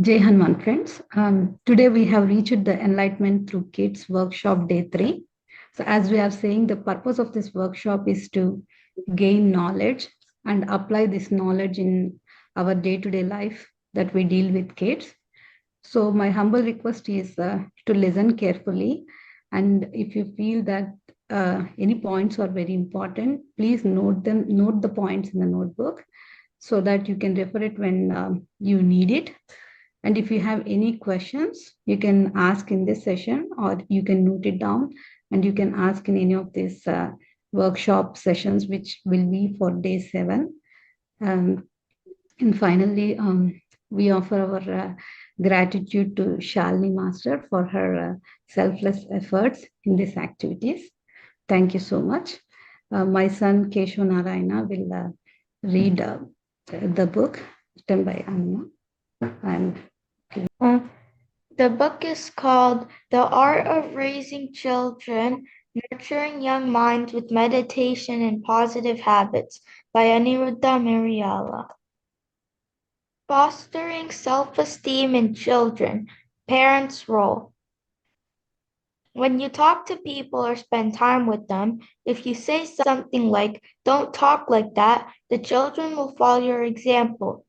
Jai Hanuman friends. Today we have reached the Enlightenment through Kids workshop day 3. So as we are saying, the purpose of this workshop is to gain knowledge and apply this knowledge in our day-to-day life that we deal with kids. So my humble request is to listen carefully, and if you feel that any points are very important, please note the points in the notebook so that you can refer it when you need it. And if you have any questions, you can ask in this session or you can note it down and you can ask in any of these workshop sessions, which will be for day 7. Um, and finally, we offer our gratitude to Shalini Master for her selfless efforts in these activities. Thank you so much. My son Keshav Narayana will read the book written by Anna. And The book is called The Art of Raising Children, Nurturing Young Minds with Meditation and Positive Habits by Aniruddha Mariala. Fostering Self-Esteem in Children, Parents' Role. When you talk to people or spend time with them, if you say something like, "Don't talk like that," the children will follow your example.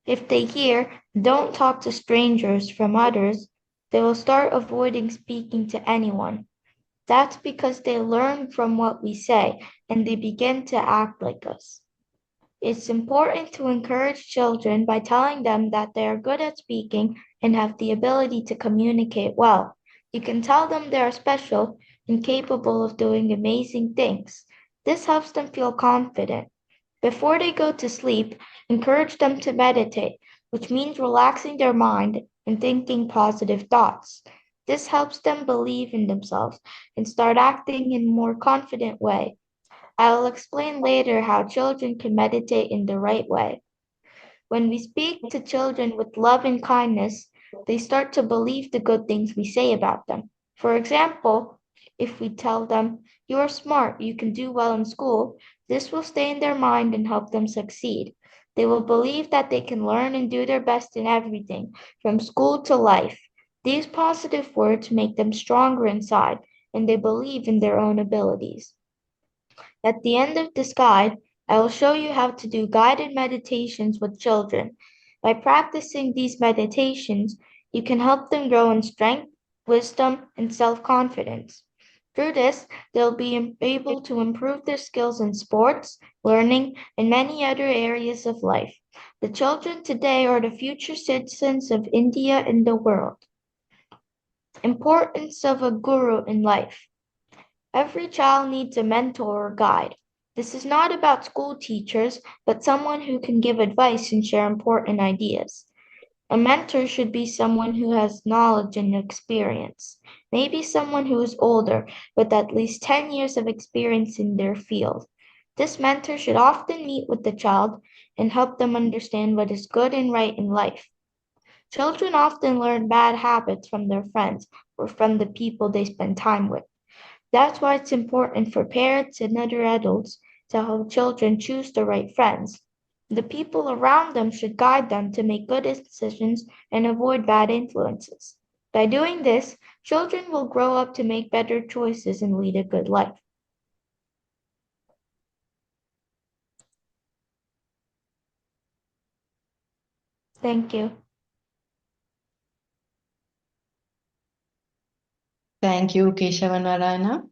If they hear, "Don't talk to strangers" from others, they will start avoiding speaking to anyone. That's because they learn from what we say and they begin to act like us. It's important to encourage children by telling them that they are good at speaking and have the ability to communicate well. You can tell them they are special and capable of doing amazing things. This helps them feel confident. Before they go to sleep, encourage them to meditate, which means relaxing their mind and thinking positive thoughts. This helps them believe in themselves and start acting in a more confident way. I will explain later how children can meditate in the right way. When we speak to children with love and kindness, they start to believe the good things we say about them. For example, if we tell them, "You are smart, you can do well in school," this will stay in their mind and help them succeed. They will believe that they can learn and do their best in everything, from school to life. These positive words make them stronger inside, and they believe in their own abilities. At the end of this guide, I will show you how to do guided meditations with children. By practicing these meditations, you can help them grow in strength, wisdom, and self-confidence. Through this, they'll be able to improve their skills in sports, learning, and many other areas of life. The children today are the future citizens of India and the world. Importance of a guru in life. Every child needs a mentor or guide. This is not about school teachers, but someone who can give advice and share important ideas. A mentor should be someone who has knowledge and experience, maybe someone who is older with at least 10 years of experience in their field. This mentor should often meet with the child and help them understand what is good and right in life. Children often learn bad habits from their friends or from the people they spend time with. That's why it's important for parents and other adults to help children choose the right friends. The people around them should guide them to make good decisions and avoid bad influences. By doing this, children will grow up to make better choices and lead a good life. Thank you. Thank you, Keshavanarayana.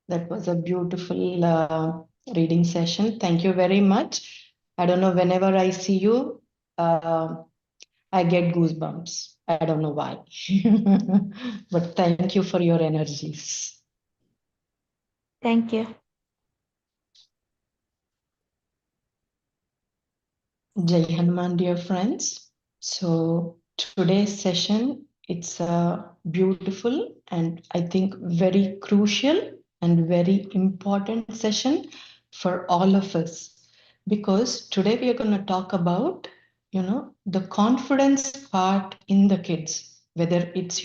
That was a beautiful reading session. Thank you very much. I don't know, whenever I see you, I get goosebumps. I don't know why. But thank you for your energies. Thank you. Jai Hanuman, dear friends. So today's session, it's a beautiful and I think very crucial and very important session for all of us, because today we are going to talk about, the confidence part in the kids, whether it's,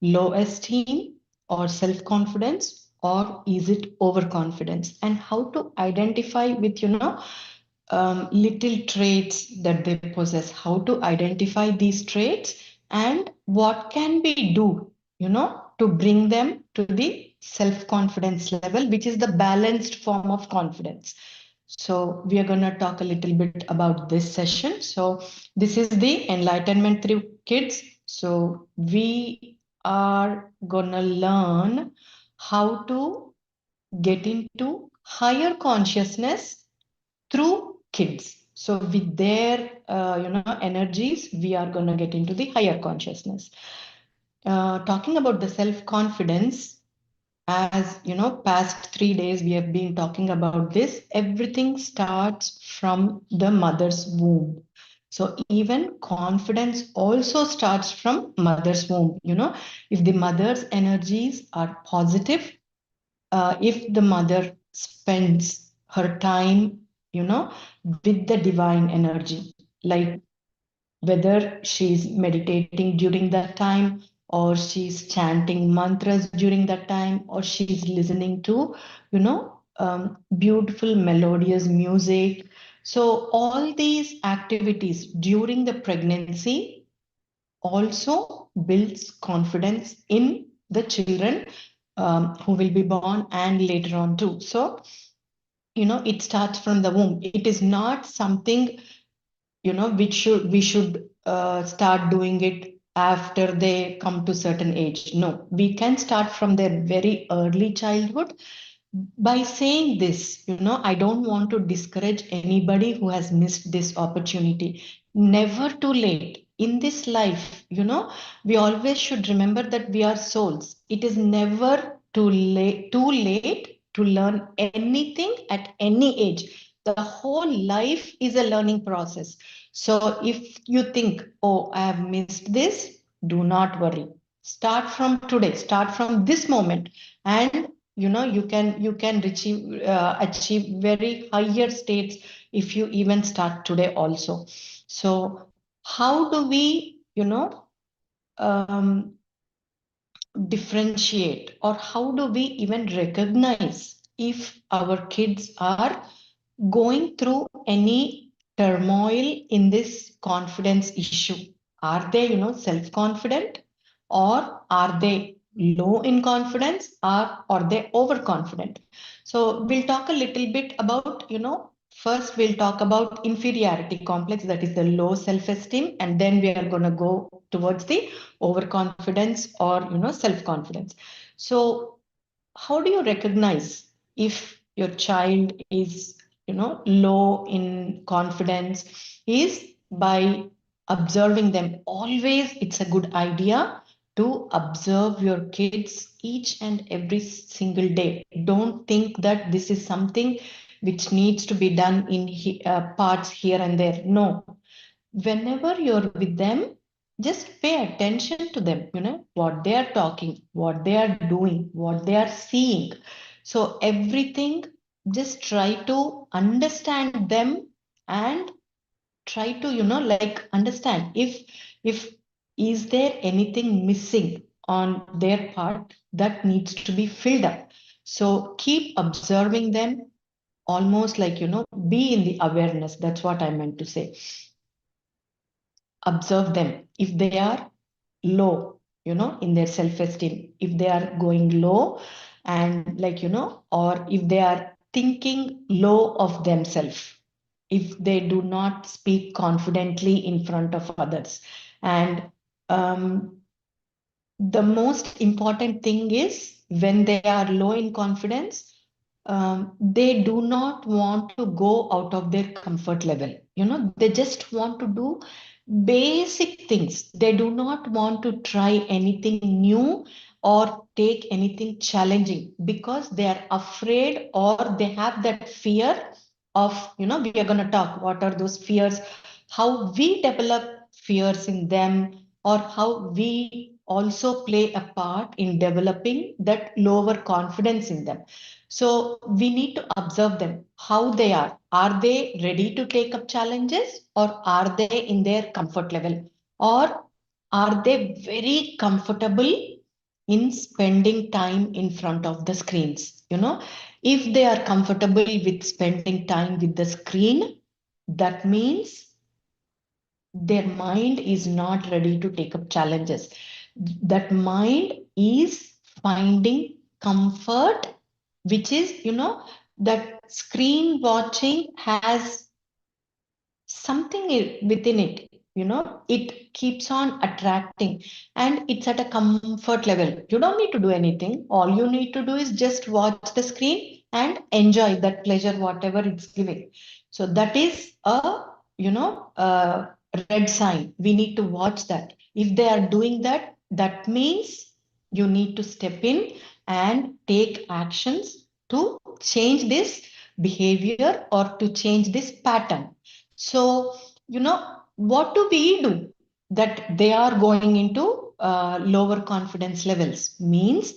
low esteem or self-confidence, or is it overconfidence, and how to identify with, little traits that they possess, how to identify these traits, and what can we do, to bring them to the self-confidence level, which is the balanced form of confidence. So we are going to talk a little bit about this session. So this is the enlightenment through kids. So we are going to learn how to get into higher consciousness through kids. So with their energies, we are going to get into the higher consciousness. Talking about the self-confidence, as past 3 days we have been talking about this. Everything starts from the mother's womb. So even confidence also starts from mother's womb. If the mother's energies are positive, if the mother spends her time, with the divine energy, like whether she's meditating during that time, or she's chanting mantras during that time, or she's listening to, beautiful melodious music. So all these activities during the pregnancy also builds confidence in the children who will be born and later on too. So, it starts from the womb. It is not something, which we should start doing it after they come to certain age. No, we can start from their very early childhood. By saying this, I don't want to discourage anybody who has missed this opportunity. Never too late in this life. We always should remember that we are souls. It is never too late to learn anything at any age. The whole life is a learning process. So if you think, oh, I have missed this, do not worry. Start from today, start from this moment, and you can achieve very higher states if you even start today also. So how do we um, differentiate, or how do we even recognize if our kids are going through any turmoil in this confidence issue? Are they, self-confident, or are they low in confidence, or are they overconfident? So we'll talk a little bit about, first we'll talk about inferiority complex, that is the low self-esteem, and then we are going to go towards the overconfidence or, self-confidence. So how do you recognize if your child is low in confidence? Is by observing them. Always it's a good idea to observe your kids each and every single day. Don't think that this is something which needs to be done in parts here and there. No, whenever you're with them, just pay attention to them, what they are talking, what they are doing, what they are seeing. So everything, just try to understand them, and try to, like, understand if is there anything missing on their part that needs to be filled up. So keep observing them, almost like, be in the awareness. That's what I meant to say. Observe them. If they are low, in their self-esteem, if they are going low, and like, or if they are thinking low of themselves, if they do not speak confidently in front of others. And um, the most important thing is, when they are low in confidence, they do not want to go out of their comfort level. They just want to do basic things. They do not want to try anything new or take anything challenging, because they are afraid, or they have that fear of, we are going to talk what are those fears, how we develop fears in them, or how we also play a part in developing that lower confidence in them. So we need to observe them, how they are. Are they ready to take up challenges, or are they in their comfort level? Or are they very comfortable in spending time in front of the screens? If they are comfortable with spending time with the screen, That means their mind is not ready to take up challenges. That mind is finding comfort, which is, that screen watching has something within it, it keeps on attracting, and it's at a comfort level. You don't need to do anything. All you need to do is just watch the screen and enjoy that pleasure, whatever it's giving. So that is a red sign. We need to watch that. If they are doing that, that means you need to step in and take actions to change this behavior or to change this pattern. So, what do we do that they are going into lower confidence levels? Means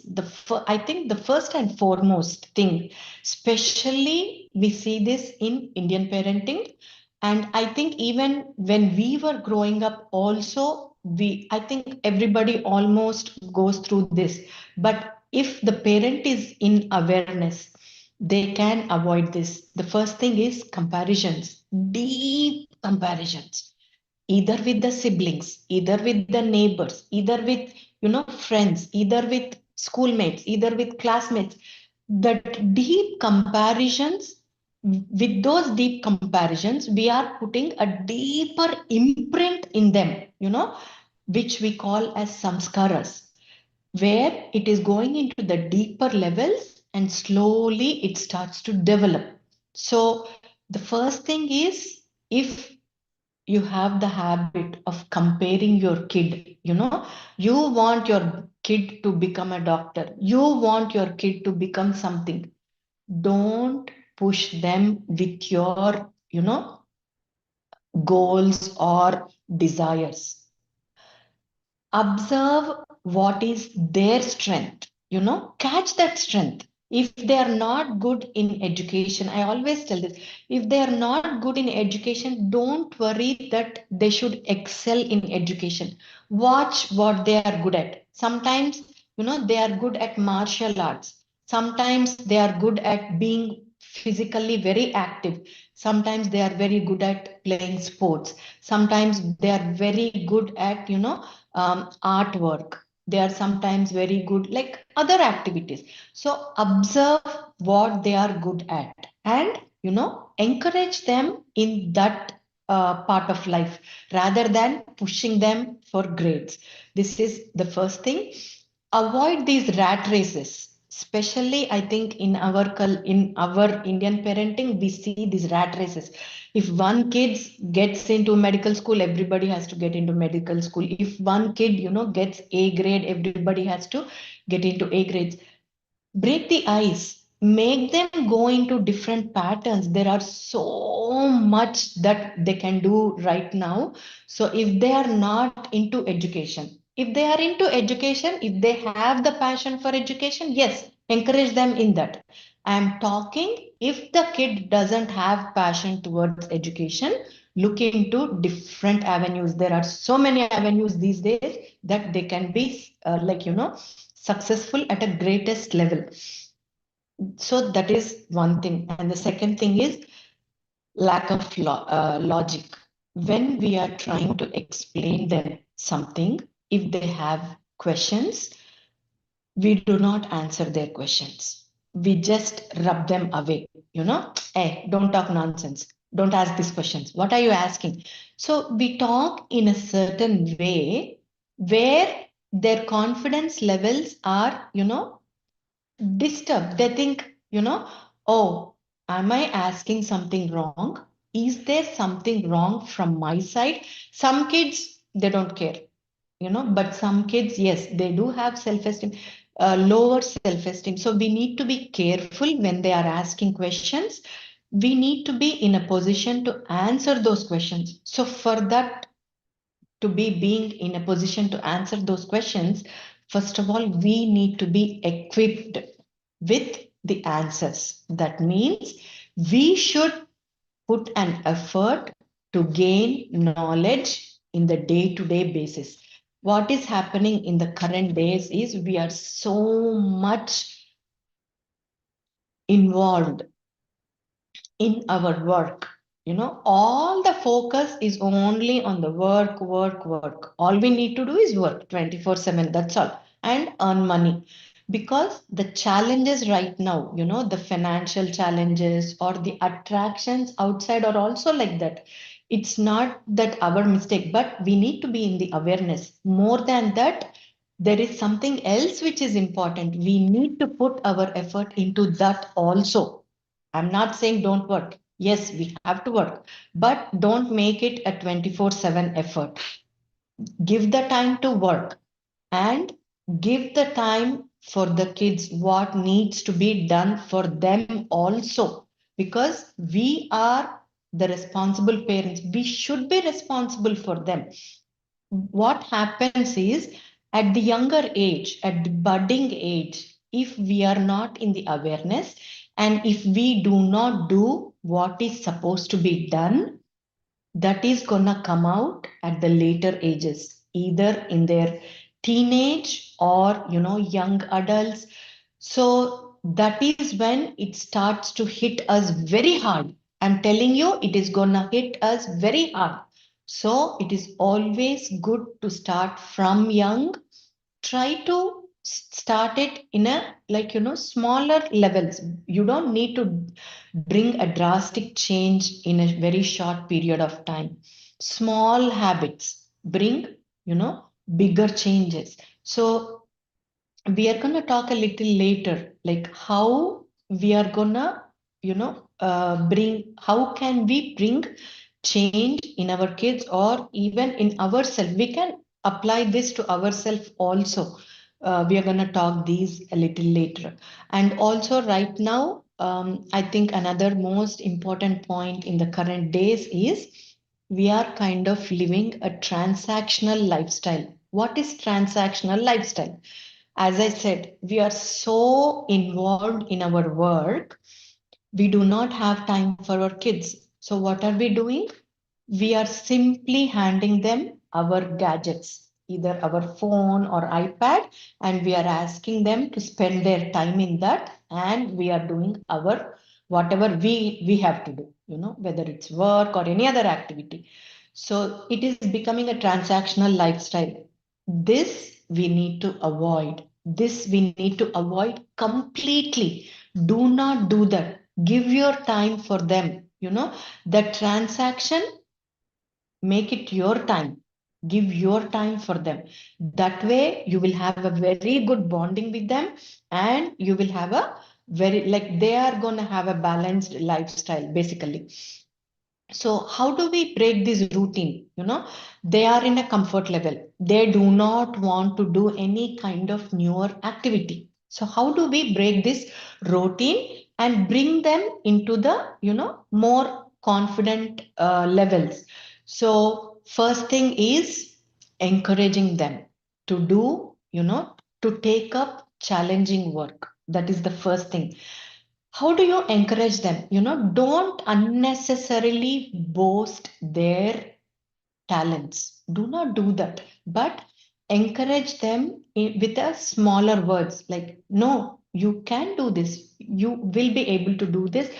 I think the first and foremost thing, especially we see this in Indian parenting, and I think even when we were growing up, also I think everybody almost goes through this. But if the parent is in awareness, they can avoid this. The first thing is comparisons, deep comparisons, either with the siblings, either with the neighbors, either with, friends, either with schoolmates, either with classmates. That deep comparisons, with those deep comparisons, we are putting a deeper imprint in them, which we call as samskaras, where it is going into the deeper levels and slowly it starts to develop. So the first thing is, if you have the habit of comparing your kid, you want your kid to become a doctor, you want your kid to become something, don't push them with your, goals or desires. Observe what is their strength, catch that strength. If they are not good in education, I always tell this, if they are not good in education, don't worry that they should excel in education. Watch what they are good at. Sometimes, they are good at martial arts. Sometimes they are good at being physically very active. Sometimes they are very good at playing sports. Sometimes they are very good at, artwork. They are sometimes very good like other activities. So observe what they are good at, and encourage them in that part of life rather than pushing them for grades. This is the first thing. Avoid these rat races, especially I think in our Indian parenting we see these rat races. If one kid gets into medical school, everybody has to get into medical school. If one kid gets A grade, everybody has to get into A grades. Break the ice, make them go into different patterns. There are so much that they can do right now. So if they are not into education, if they are into education, if they have the passion for education, yes, encourage them in that. I am talking, if the kid doesn't have passion towards education, look into different avenues. There are so many avenues these days that they can be successful at a greatest level. So that is one thing. And the second thing is lack of logic. When we are trying to explain them something, if they have questions, we do not answer their questions. We just rub them away, hey, don't talk nonsense. Don't ask these questions. What are you asking? So we talk in a certain way where their confidence levels are, disturbed. They think, oh, am I asking something wrong? Is there something wrong from my side? Some kids, they don't care, but some kids, yes, they do have self-esteem, lower self-esteem. So we need to be careful when they are asking questions. We need to be in a position to answer those questions. So for that, to be being in a position to answer those questions, first of all, we need to be equipped with the answers. That means we should put an effort to gain knowledge in the day-to-day basis. What is happening in the current days is we are so much involved in our work. All the focus is only on the work, work, work. All we need to do is work 24/7. That's all. And earn money. Because the challenges right now, the financial challenges or the attractions outside are also like that. It's not that our mistake, but we need to be in the awareness. More than that, there is something else which is important. We need to put our effort into that also. I'm not saying don't work. Yes, we have to work, but don't make it a 24/7 effort. Give the time to work and give the time for the kids what needs to be done for them also, because we are the responsible parents. We should be responsible for them. What happens is, at the younger age, at the budding age, if we are not in the awareness and if we do not do what is supposed to be done, that is gonna come out at the later ages, either in their teenage or young adults. So that is when it starts to hit us very hard. I'm telling you, it is gonna hit us very hard. So it is always good to start from young. Try to start it in a, smaller levels. You don't need to bring a drastic change in a very short period of time. Small habits bring, bigger changes. So we are going to talk a little later, like how we are going to, how can we bring change in our kids or even in ourselves. We can apply this to ourselves also. We are going to talk these a little later. And also right now, I think another most important point in the current days is we are kind of living a transactional lifestyle. What is transactional lifestyle? As I said, we are so involved in our work, we do not have time for our kids. So, what are we doing? We are simply handing them our gadgets, either our phone or iPad, and we are asking them to spend their time in that, and we are doing our whatever we have to do, whether it's work or any other activity. So it is becoming a transactional lifestyle. This we need to avoid. This we need to avoid completely. Do not do that. Give your time for them. The transaction, make it your time. Give your time for them. That way you will have a very good bonding with them, and you will have a very, like, they are going to have a balanced lifestyle basically. So how do we break this routine? They are in a comfort level. They do not want to do any kind of newer activity. So how do we break this routine and bring them into the, more confident levels? So first thing is encouraging them to do, to take up challenging work. That is the first thing. How do you encourage them? Don't unnecessarily boast their talents. Do not do that, but encourage them with a smaller words, like, no, you can do this, you will be able to do this,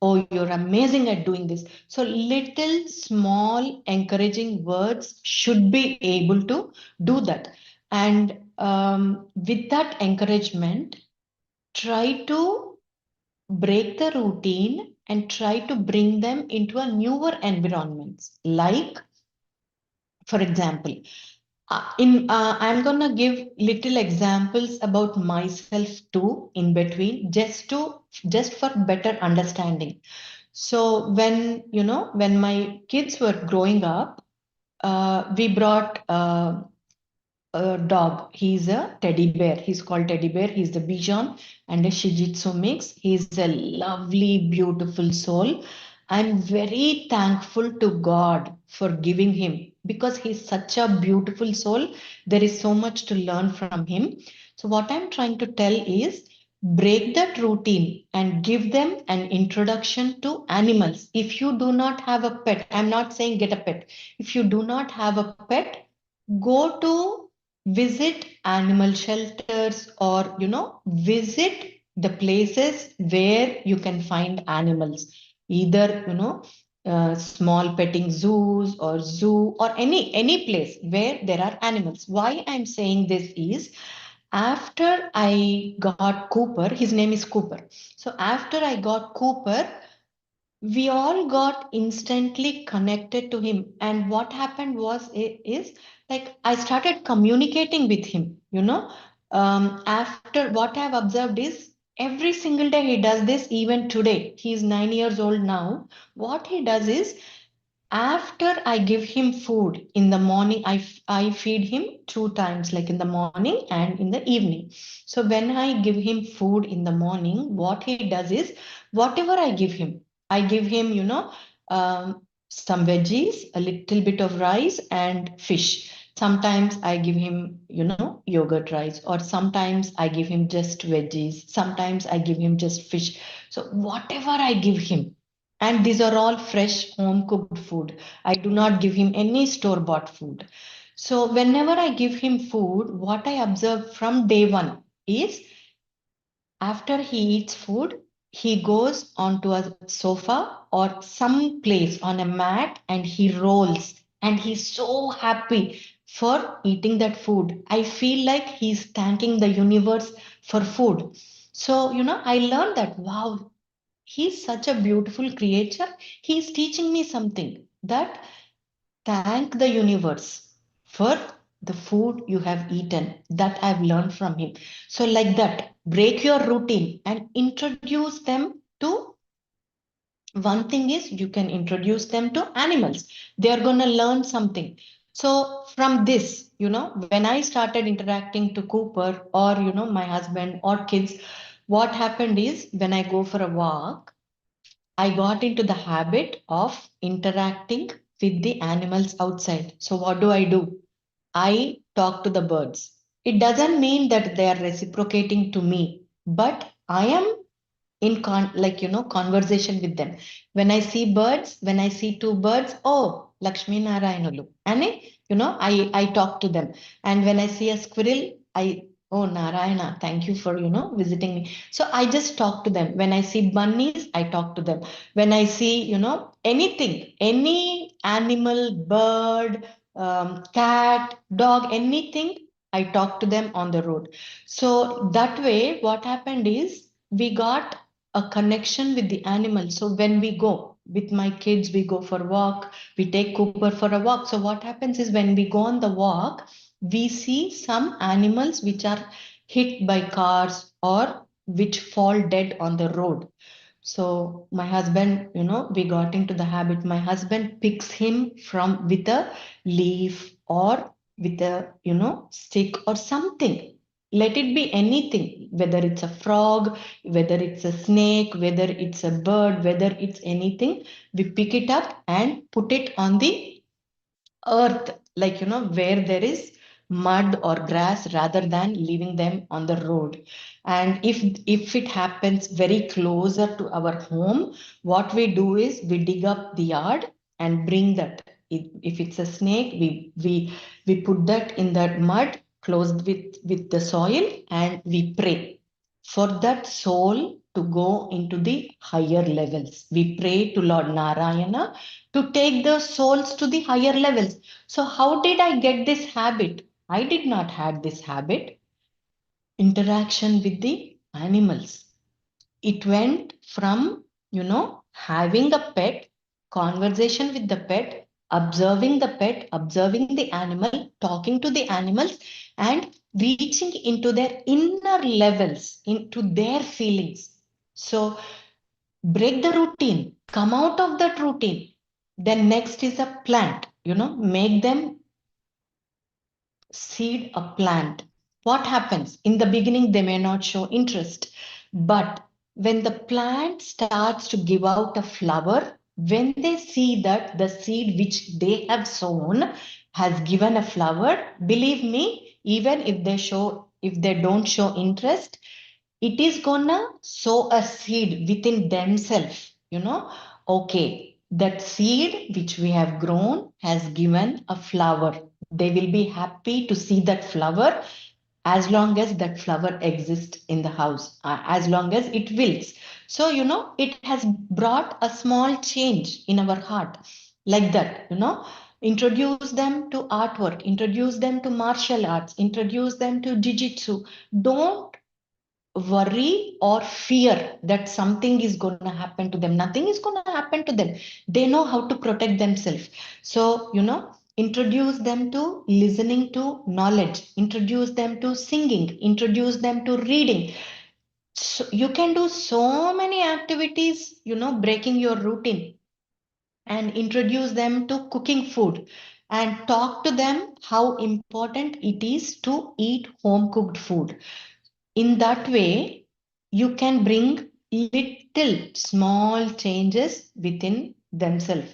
oh, you're amazing at doing this. So little small encouraging words should be able to do that. And with that encouragement, try to break the routine and try to bring them into a newer environments. Like, for example, I'm gonna give little examples about myself too in between, just for better understanding. So when my kids were growing up, we brought a dog. He's a teddy bear. He's called Teddy Bear. He's the Bichon and a Shih Tzu mix. He's a lovely, beautiful soul. I'm very thankful to God for giving him, because he's such a beautiful soul. There is so much to learn from him. So what I'm trying to tell is, break that routine and give them an introduction to animals. If you do not have a pet, I'm not saying get a pet. If you do not have a pet, go to visit animal shelters, or visit the places where you can find animals, either small petting zoos or zoo or any place where there are animals. Why I'm saying this is, after I got Cooper, his name is Cooper. So after I got Cooper, we all got instantly connected to him. And what happened was is like I started communicating with him, after what I've observed is every single day he does this. Even today, he's 9 years old now. What he does is, after I give him food in the morning, I feed him two times, like in the morning and in the evening. So when I give him food in the morning, what he does is, whatever I give him, some veggies, a little bit of rice and fish. Sometimes I give him, yogurt rice, or sometimes I give him just veggies. Sometimes I give him just fish. So whatever I give him, and these are all fresh home cooked food. I do not give him any store bought food. So whenever I give him food, what I observe from day one is, after he eats food, he goes onto a sofa or some place on a mat and he rolls, and he's so happy for eating that food. I feel like he's thanking the universe for food. So, I learned that, wow, he's such a beautiful creature. He's teaching me something, that thank the universe for the food you have eaten. That I've learned from him. So, like that, break your routine and introduce them to, one thing is, you can introduce them to animals. They are going to learn something. So, from this, when I started interacting to Cooper, or, my husband or kids, what happened is, when I go for a walk, I got into the habit of interacting with the animals outside. So, what do? I talk to the birds. It doesn't mean that they are reciprocating to me, but I am in conversation with them. When I see birds, when I see two birds, oh, Lakshmi Narayanulu, and I talk to them. And when I see a squirrel, I, oh, Narayana, thank you for visiting me. So I just talk to them. When I see bunnies, I talk to them. When I see anything, any animal, bird, cat, dog, anything, I talk to them on the road. So that way, what happened is, we got a connection with the animal. So when we go with my kids, we go for a walk, we take Cooper for a walk. So what happens is, when we go on the walk, we see some animals which are hit by cars or which fall dead on the road. So my husband, we got into the habit. My husband picks him from with a leaf or with a, stick or something. Let it be anything, whether it's a frog, whether it's a snake, whether it's a bird, whether it's anything. We pick it up and put it on the earth, like where there is mud or grass, rather than leaving them on the road. And if it happens very closer to our home, what we do is, we dig up the yard and bring that. If it's a snake, we put that in that mud closed with the soil, and we pray for that soul to go into the higher levels. We pray to Lord Narayana to take the souls to the higher levels. So how did I get this habit? I did not have this habit. Interaction with the animals. It went from, having a pet, conversation with the pet, pet, observing the animal, talking to the animals, and reaching into their inner levels, into their feelings. So break the routine, come out of that routine. Then next is a plant, make them seed a plant. What happens? In the beginning, they may not show interest, but when the plant starts to give out a flower, when they see that the seed which they have sown has given a flower, believe me, even if they don't show interest, it is gonna sow a seed within themselves, okay, that seed which we have grown has given a flower. They will be happy to see that flower, as long as that flower exists in the house, as long as it wills. So, it has brought a small change in our heart, like that, introduce them to artwork, introduce them to martial arts, introduce them to jiu-jitsu. Don't worry or fear that something is going to happen to them. Nothing is going to happen to them. They know how to protect themselves. So, introduce them to listening to knowledge, introduce them to singing, introduce them to reading. So you can do so many activities, breaking your routine, and introduce them to cooking food, and talk to them how important it is to eat home cooked food. In that way, you can bring little small changes within themselves.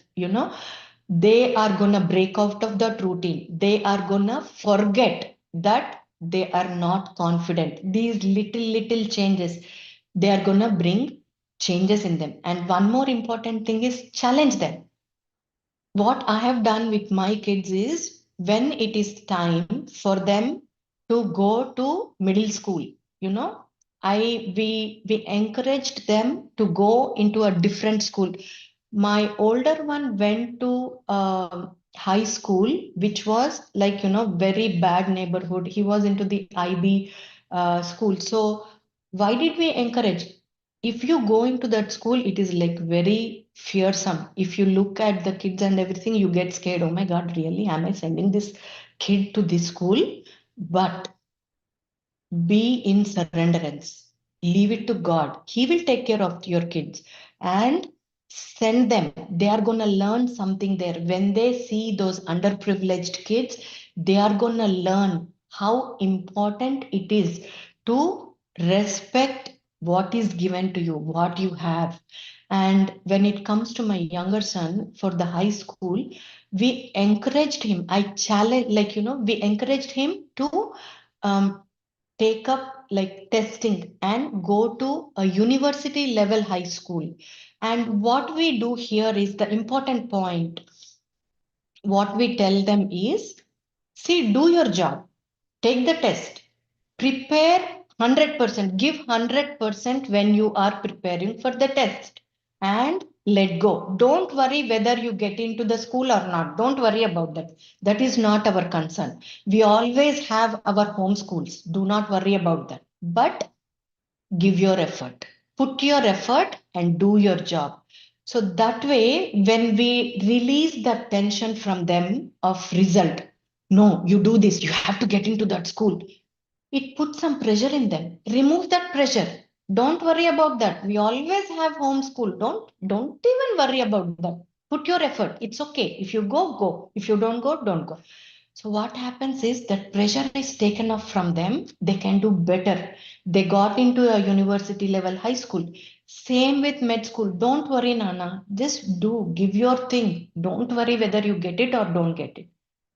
They are going to break out of that routine. They are going to forget that they are not confident. These little changes, they are going to bring changes in them. And one more important thing is challenge them. What I have done with my kids is, when it is time for them to go to middle school, you know, we encouraged them to go into a different school. My older one went to high school, which was like, very bad neighborhood. He was into the IB school. So why did we encourage? If you go into that school, it is like very fearsome. If you look at the kids and everything, you get scared. Oh my God, really? Am I sending this kid to this school? But be in surrenderance. Leave it to God. He will take care of your kids, and send them. They are going to learn something there. When they see those underprivileged kids, they are going to learn how important it is to respect what is given to you, what you have. And when it comes to my younger son for the high school, we encouraged him. I challenge, like, we encouraged him to um, take up like testing and go to a university level high school. And what we do here is the important point. What we tell them is, see, do your job, take the test, prepare 100%, give 100% when you are preparing for the test, and let go. Don't worry whether you get into the school or not. Don't worry about that. That is not our concern. We always have our home schools. Do not worry about that. But give your effort, put your effort and do your job. So that way, when we release that tension from them of result, no, you do this, you have to get into that school, it puts some pressure in them. Remove that pressure. Don't worry about that. We always have homeschool. Don't even worry about that. Put your effort. It's okay. If you go, go. If you don't go, don't go. So what happens is that pressure is taken off from them. They can do better. They got into a university level high school. Same with med school. Don't worry, Nana. Just do. Give your thing. Don't worry whether you get it or don't get it.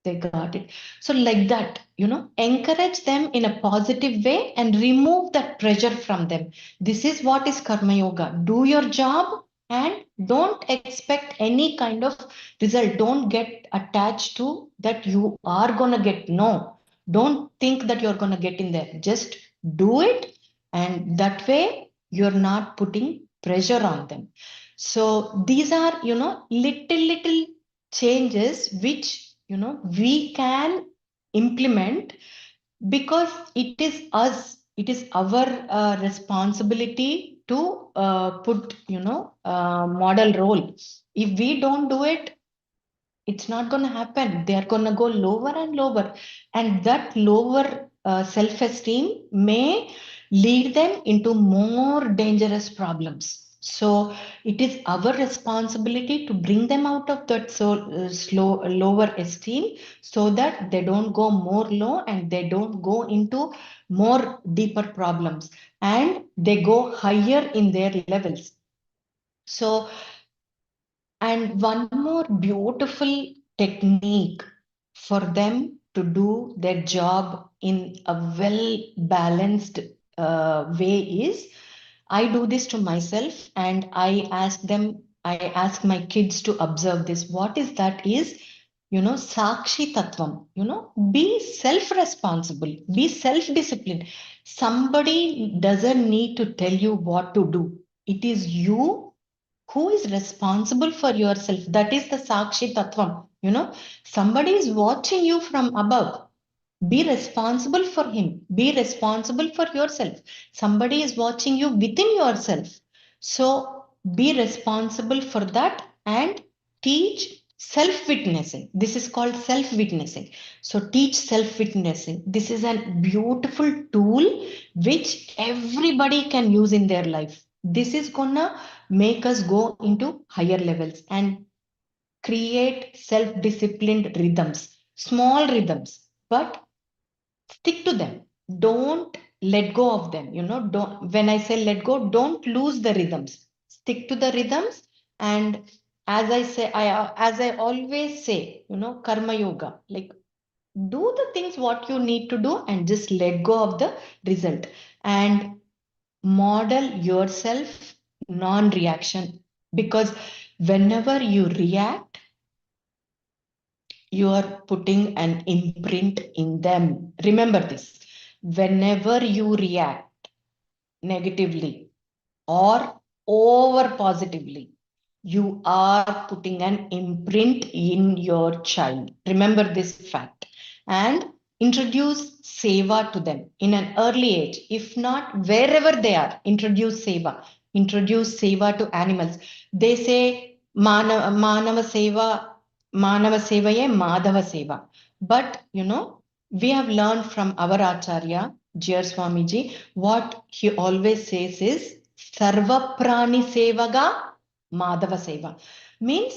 They got it. So like that, encourage them in a positive way and remove that pressure from them. This is what is karma yoga. Do your job and don't expect any kind of result. Don't get attached to that you are going to get. No, don't think that you're going to get in there. Just do it. And that way you're not putting pressure on them. So these are, little changes which, we can implement, because it is our responsibility to put, model role. If we don't do it, it's not going to happen. They are going to go lower and lower, and that lower self-esteem may lead them into more dangerous problems. So it is our responsibility to bring them out of that lower esteem, so that they don't go more low and they don't go into more deeper problems, and they go higher in their levels. So, and one more beautiful technique for them to do their job in a well balanced way is, I do this to myself, and I ask my kids to observe this. What is that is, Sakshi Tattvam, be self-responsible, be self-disciplined. Somebody doesn't need to tell you what to do. It is you who is responsible for yourself. That is the Sakshi Tattvam. Somebody is watching you from above. Be responsible for him. Be responsible for yourself. Somebody is watching you within yourself. So be responsible for that and teach self-witnessing. This is called self-witnessing. So teach self-witnessing. This is a beautiful tool which everybody can use in their life. This is gonna make us go into higher levels and create self-disciplined rhythms, small rhythms, but stick to them. Don't let go of them. Don't, when I say let go, don't lose the rhythms. Stick to the rhythms. And as I always say, karma yoga, like do the things what you need to do and just let go of the result and model yourself non-reaction, because whenever you react, you are putting an imprint in them. Remember this. Whenever you react negatively or over positively, you are putting an imprint in your child. Remember this fact. And introduce seva to them in an early age. If not, wherever they are, introduce seva. Introduce seva to animals. They say manava seva, manava sevaye madhava seva. But we have learned from our acharya, Jiyar Swamiji, what he always says is Sarva Prani Sevaga Madhava Seva. Means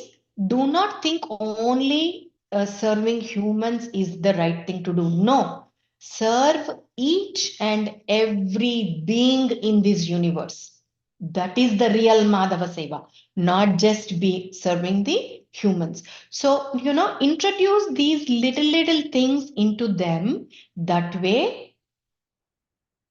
do not think only serving humans is the right thing to do. No, serve each and every being in this universe. That is the real Madhava Seva, not just be serving the humans. So, introduce these little things into them. That way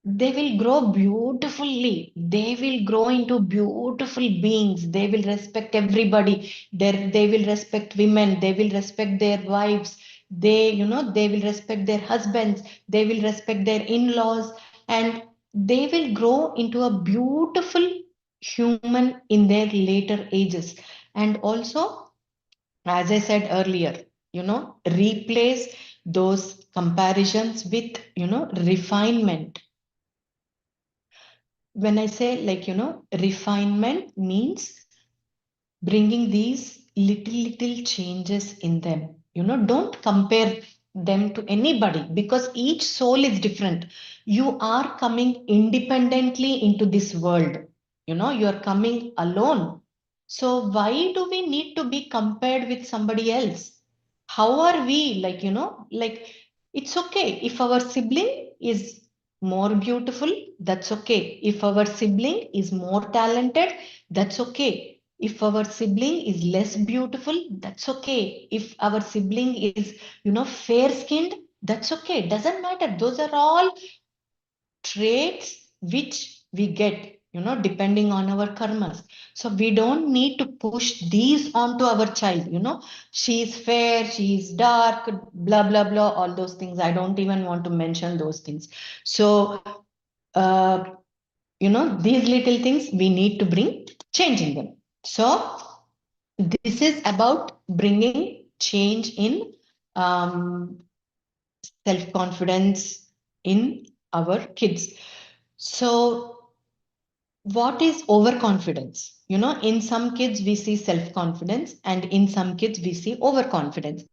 they will grow beautifully. They will grow into beautiful beings. They will respect everybody. They will respect women. They will respect their wives. They will respect their husbands. They will respect their in-laws. And they will grow into a beautiful human in their later ages. And also, as I said earlier, replace those comparisons with, refinement. When I say, like, refinement means bringing these little changes in them. Don't compare them to anybody, because each soul is different. You are coming independently into this world. You are coming alone. So why do we need to be compared with somebody else? How are we, like, like, it's okay if our sibling is more beautiful, that's okay. If our sibling is more talented, that's okay. If our sibling is less beautiful, that's okay. If our sibling is, fair skinned, that's okay. Doesn't matter. Those are all traits which we get, depending on our karmas. So we don't need to push these onto our child. She is fair, she is dark, blah, blah, blah, all those things. I don't even want to mention those things. So, uh, these little things we need to bring change in them. So this is about bringing change in self-confidence in our kids. So what is overconfidence? In some kids we see self-confidence, and in some kids we see overconfidence.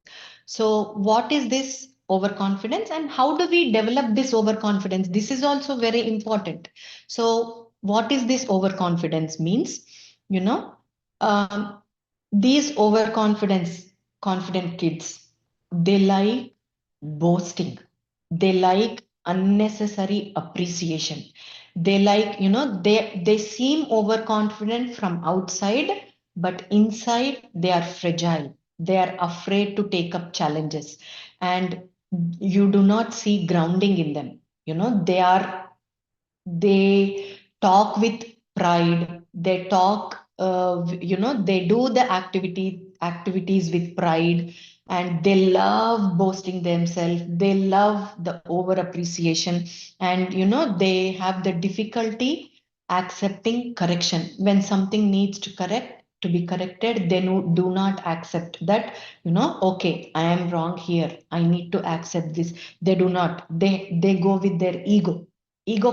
So what is this overconfidence, and how do we develop this overconfidence? This is also very important. So what is this overconfidence means? You know, um, these confident kids, they like boasting. They like unnecessary appreciation. They like, they seem overconfident from outside, but inside they are fragile. They are afraid to take up challenges, and you do not see grounding in them. They talk with pride. They talk, they do the activities with pride. and they love boasting themselves. They love the over appreciation, and they have the difficulty accepting correction. When something needs to be corrected, they do not accept that, okay, I am wrong here, I need to accept this. They do not. They go with their ego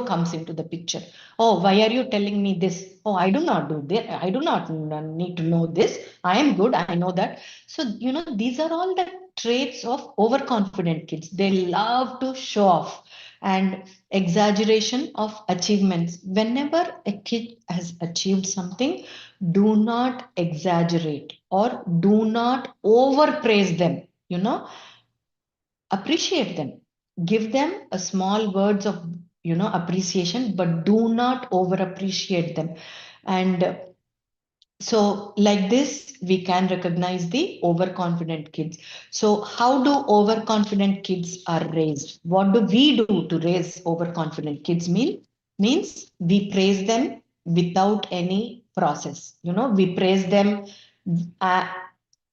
comes into the picture. Oh, why are you telling me this? Oh, I do not do this, I do not need to know this. I am good, I know that. So these are all the traits of overconfident kids. They love to show off, and exaggeration of achievements. Whenever a kid has achieved something, do not exaggerate or do not overpraise them. Appreciate them. Give them a small words of appreciation, but do not over appreciate them. And so, like this, we can recognize the overconfident kids. So, how do overconfident kids are raised? What do we do to raise overconfident kids? Means we praise them without any process. We praise them. Uh,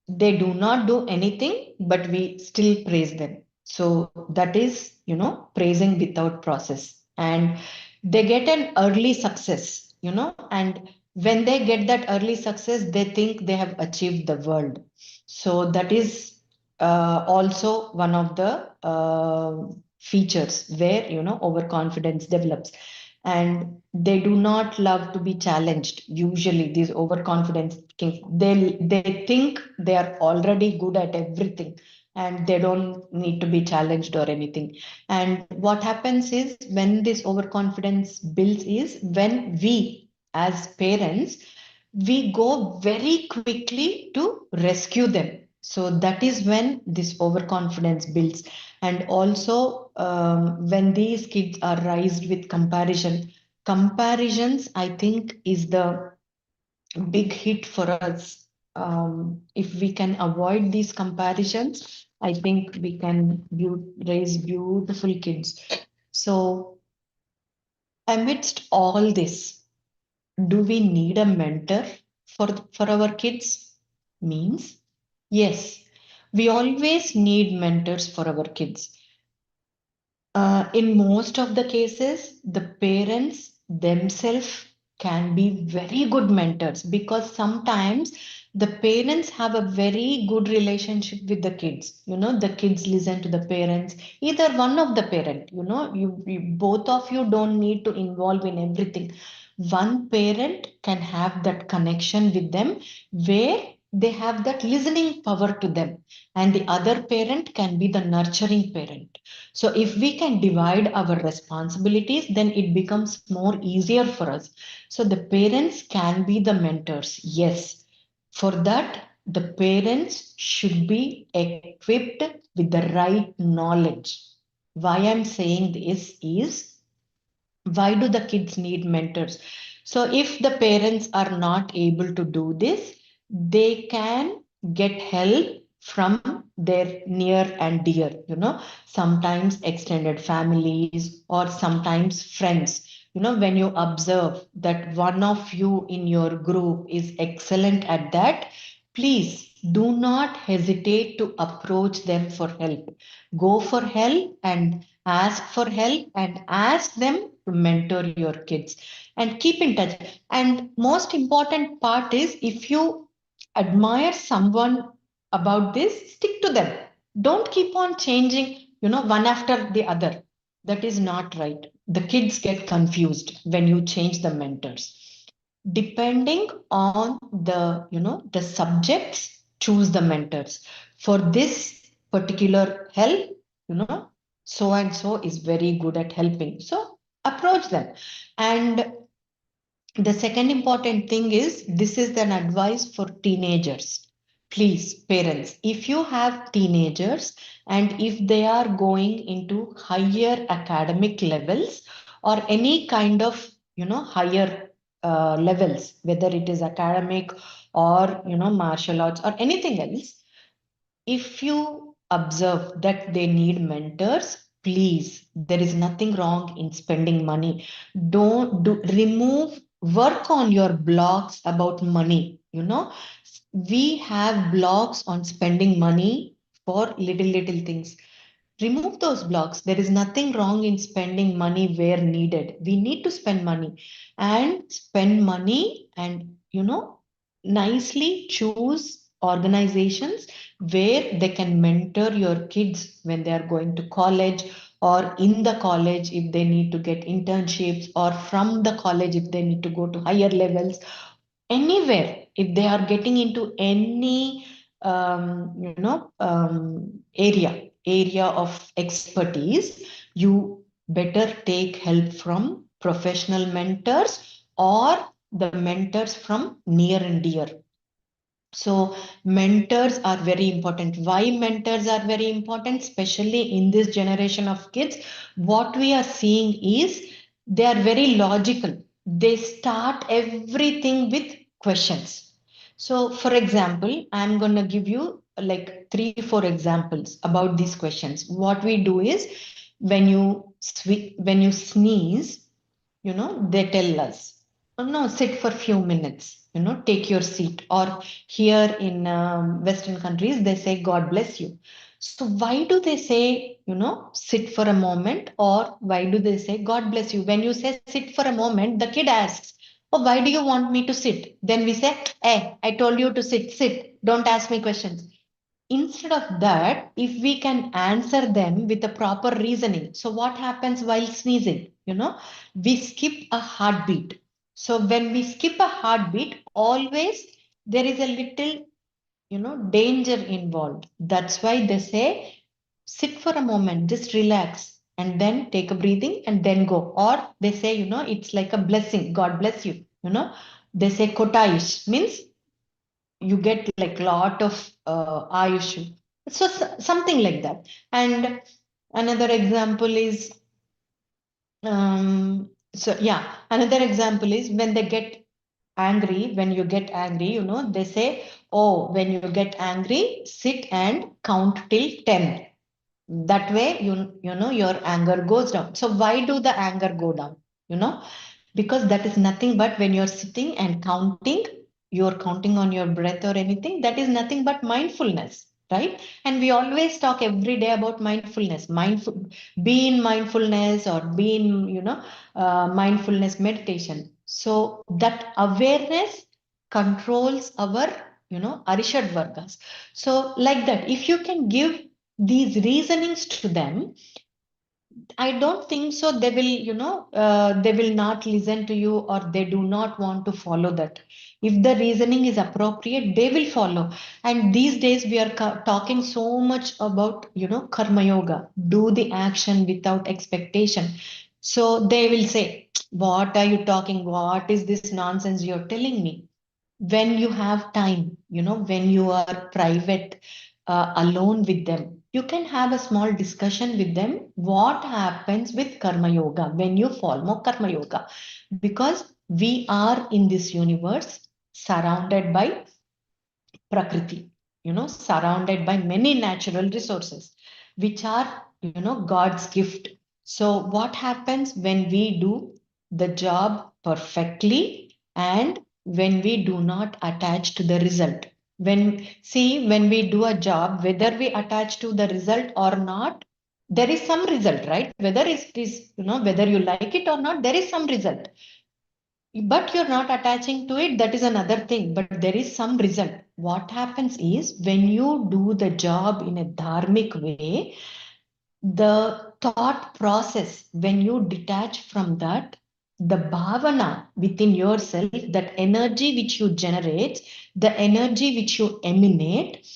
they do not do anything, but we still praise them. So that is, praising without process. And they get an early success, and when they get that early success, they think they have achieved the world. So that is also one of the features where overconfidence develops. And they do not love to be challenged. Usually these overconfidence kids, they think they are already good at everything, and they don't need to be challenged or anything. And what happens is, when this overconfidence builds, is when we as parents, we go very quickly to rescue them. So that is when this overconfidence builds. And also, when these kids are raised with comparisons, I think, is the big hit for us. If we can avoid these comparisons, I think we can raise beautiful kids. So amidst all this, do we need a mentor for our kids? Means, yes, we always need mentors for our kids. In most of the cases, the parents themselves can be very good mentors, because sometimes the parents have a very good relationship with the kids. The kids listen to the parents, either one of the parent. You both of you don't need to involve in everything. One parent can have that connection with them, where they have that listening power to them, and the other parent can be the nurturing parent. So if we can divide our responsibilities, then it becomes more easier for us. So the parents can be the mentors. Yes. For that, the parents should be equipped with the right knowledge. Why I'm saying this is, why do the kids need mentors? So if the parents are not able to do this, they can get help from their near and dear, sometimes extended families or sometimes friends. When you observe that one of you in your group is excellent at that, please do not hesitate to approach them for help. Go for help and ask for help, and ask them to mentor your kids, and keep in touch. And most important part is, if you admire someone about this, stick to them. Don't keep on changing, one after the other. That is not right. The kids get confused when you change the mentors. Depending on the subjects, choose the mentors. For this particular help, so and so is very good at helping, so approach them. And the second important thing is, this is an advice for teenagers. Please, parents, if you have teenagers and if they are going into higher academic levels, or any kind of, higher levels, whether it is academic or, martial arts or anything else, if you observe that they need mentors, please, there is nothing wrong in spending money. Don't do remove work on your blogs about money. We have blogs on spending money for little things. Remove those blocks. There is nothing wrong in spending money where needed. We need to spend money and nicely choose organizations where they can mentor your kids when they are going to college, or in the college if they need to get internships, or from the college if they need to go to higher levels. Anywhere, if they are getting into any area of expertise, you better take help from professional mentors or the mentors from near and dear. So mentors are very important. Why mentors are very important, especially in this generation of kids? What we are seeing is they are very logical. They start everything with questions. So for example, I'm going to give you like 3-4 examples about these questions. What we do is when you sneeze, they tell us, oh, no, sit for few minutes, take your seat. Or here in Western countries, they say, God bless you. So why do they say, sit for a moment? Or why do they say, God bless you? When you say sit for a moment, the kid asks, oh, why do you want me to sit? Then we say, hey, I told you to sit. Don't ask me questions. Instead of that, if we can answer them with a proper reasoning. So what happens while sneezing? We skip a heartbeat. So when we skip a heartbeat, always there is a little, danger involved. That's why they say, sit for a moment, just relax, and then take a breathing and then go. Or they say, it's like a blessing. God bless you. They say kotaish means you get like lot of ayush. So something like that. And another example is another example is when they get angry. When you get angry, they say, oh, when you get angry, sit and count till 10. That way, your anger goes down. So why do the anger go down? Because that is nothing but when you're sitting and counting, you're counting on your breath or anything, that is nothing but mindfulness, right? And we always talk every day about mindfulness. Be in mindfulness, or be in mindfulness meditation. So that awareness controls our arishad vargas. So like that, if you can give these reasonings to them, I don't think so. They will not listen to you, or they do not want to follow that. If the reasoning is appropriate, they will follow. And these days we are talking so much about, karma yoga, do the action without expectation. So they will say, what are you talking? What is this nonsense you're telling me? When you have time, when you are private, alone with them, you can have a small discussion with them. What happens with karma yoga when you follow karma yoga? Because we are in this universe surrounded by prakriti, surrounded by many natural resources, which are, God's gift. So what happens when we do the job perfectly, and when we do not attach to the result? When we do a job, whether we attach to the result or not, there is some result, right? Whether it is, whether you like it or not, there is some result, but you're not attaching to it. That is another thing, but there is some result. What happens is, when you do the job in a dharmic way, the thought process, when you detach from that, the bhavana within yourself, that energy which you generate, the energy which you emanate,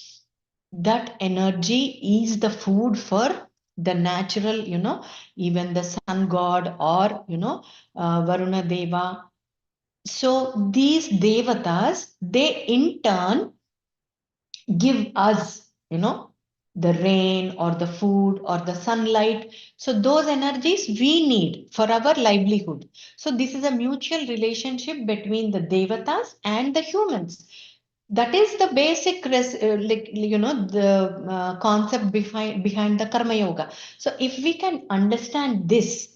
that energy is the food for the natural, even the sun god, or Varuna Deva. So these devatas, they in turn give us, the rain or the food or the sunlight. So those energies we need for our livelihood. So this is a mutual relationship between the devatas and the humans. That is the basic the concept behind the karma yoga. So if we can understand this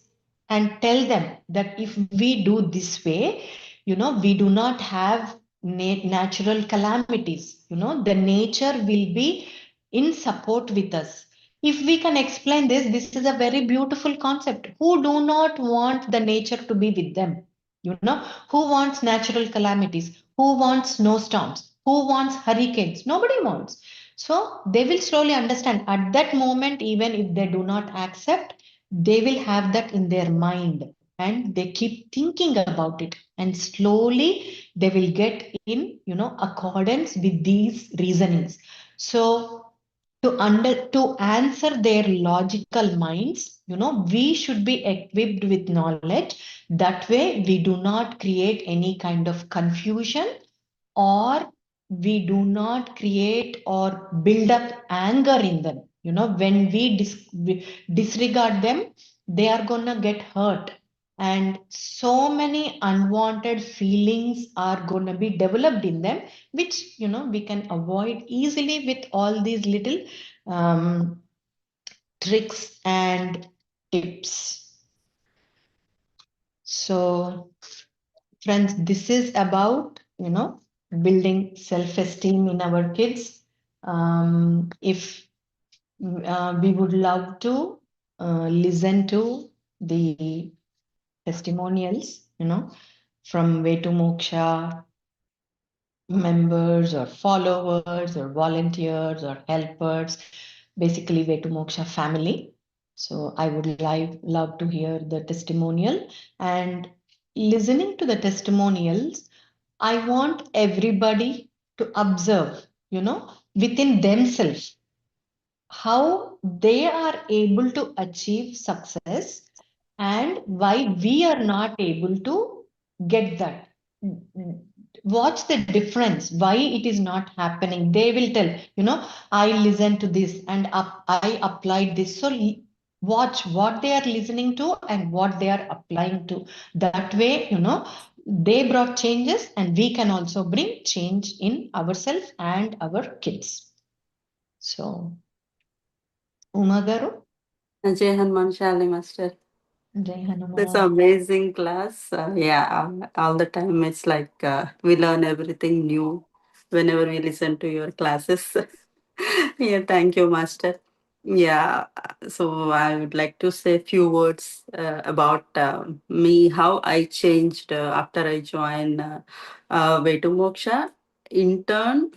and tell them that if we do this way, we do not have natural calamities. The nature will be in support with us. If we can explain this, this is a very beautiful concept. Who do not want the nature to be with them? You know, who wants natural calamities? Who wants snowstorms? Who wants hurricanes? Nobody wants. So they will slowly understand. At that moment, even if they do not accept, they will have that in their mind and they keep thinking about it. And slowly they will get in, accordance with these reasonings. So to answer their logical minds, we should be equipped with knowledge. That way we do not create any kind of confusion, or we do not create or build up anger in them. When we disregard them, they are gonna get hurt, and so many unwanted feelings are gonna be developed in them, which we can avoid easily with all these little um, tricks and tips. So friends, this is about, building self-esteem in our kids. If we would love to listen to the testimonials, from Way to Moksha members or followers or volunteers or helpers, basically Way to Moksha family. So I would love to hear the testimonial, and listening to the testimonials, I want everybody to observe, within themselves how they are able to achieve success and why we are not able to get that. Watch the difference, why it is not happening. They will tell, I listened to this and I applied this. So watch what they are listening to and what they are applying to. That way, they brought changes, and we can also bring change in ourselves and our kids. So, Uma Garu. Jai Hanuman Shalini Master. Jai Hanuman. That's amazing class. All the time it's like we learn everything new whenever we listen to your classes. Yeah, thank you, Master. Yeah, so I would like to say a few words about me, how I changed after I joined Way to Moksha. In turn,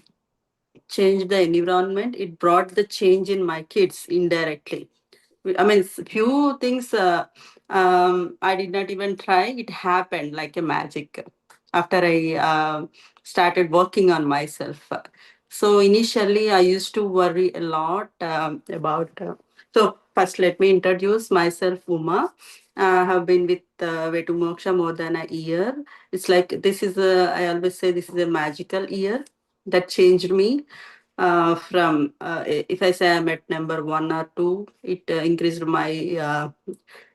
changed the environment. It brought the change in my kids indirectly. I mean, few things I did not even try. It happened like a magic after I started working on myself. So initially, I used to worry a lot about. So first, let me introduce myself, Uma. I have been with Way to Moksha more than a year. It's like this is a. I always say this is a magical year that changed me from if I say I'm at number 1 or 2, it increased my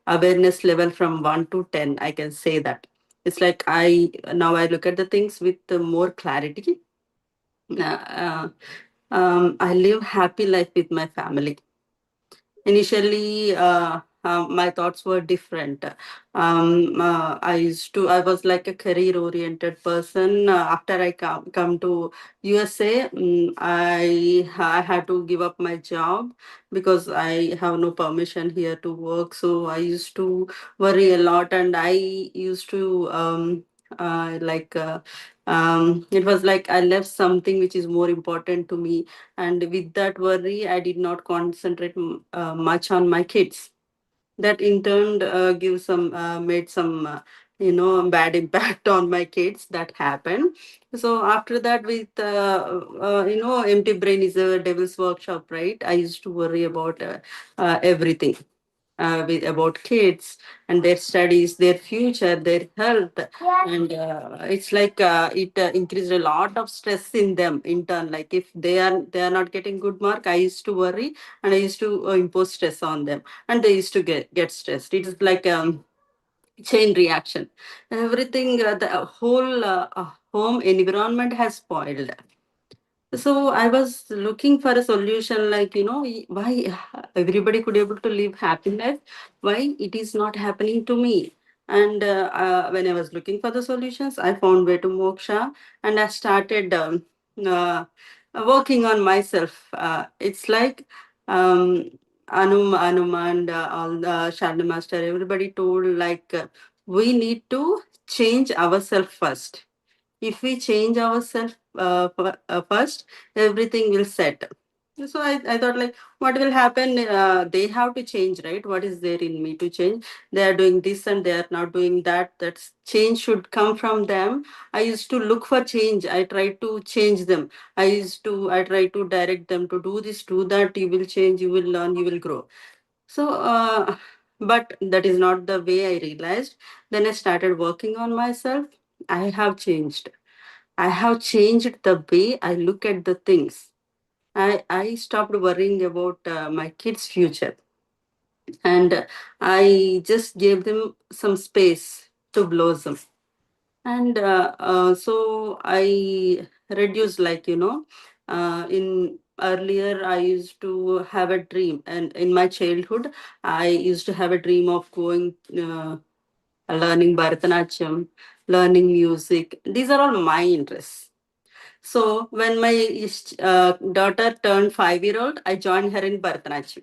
awareness level from 1 to 10. I can say that it's like I now I look at the things with more clarity. Uh, I live happy life with my family. Initially, my thoughts were different. I was like a career oriented person. After I come to USA, I had to give up my job because I have no permission here to work. So I used to worry a lot, and I used to like. It was like I left something which is more important to me, and with that worry I did not concentrate much on my kids. That in turn gives some made some bad impact on my kids. That happened. So after that, with empty brain is a devil's workshop, right? I used to worry about everything about kids and their studies, their future, their health, and it's like it increased a lot of stress in them in turn. Like if they are not getting good mark, I used to worry and I used to impose stress on them, and they used to get stressed. It is like chain reaction. Everything, the whole home environment has spoiled. So I was looking for a solution, like, why everybody could able to live happy life, why it is not happening to me. And when I was looking for the solutions, I found Way to Moksha, and I started uh, working on myself. It's like um, Anuma and all the Shalini Master, everybody told like we need to change ourselves first. If we change ourselves first, everything will set. So I thought like what will happen, they have to change, right? What is there in me to change? They are doing this and they are not doing that. That's change should come from them. I used to look for change. I try to change them. I try to direct them to do this, do that. You will change, you will learn, you will grow. So but that is not the way I realized. Then I started working on myself. I have changed. I have changed the way I look at the things. I stopped worrying about my kids' future, and I just gave them some space to blossom. And so I reduced, like, in earlier I used to have a dream, and in my childhood, I used to have a dream of going, learning Bharatanatyam, learning music. These are all my interests. So when my daughter turned 5 year old, I joined her in Bharatanatyam.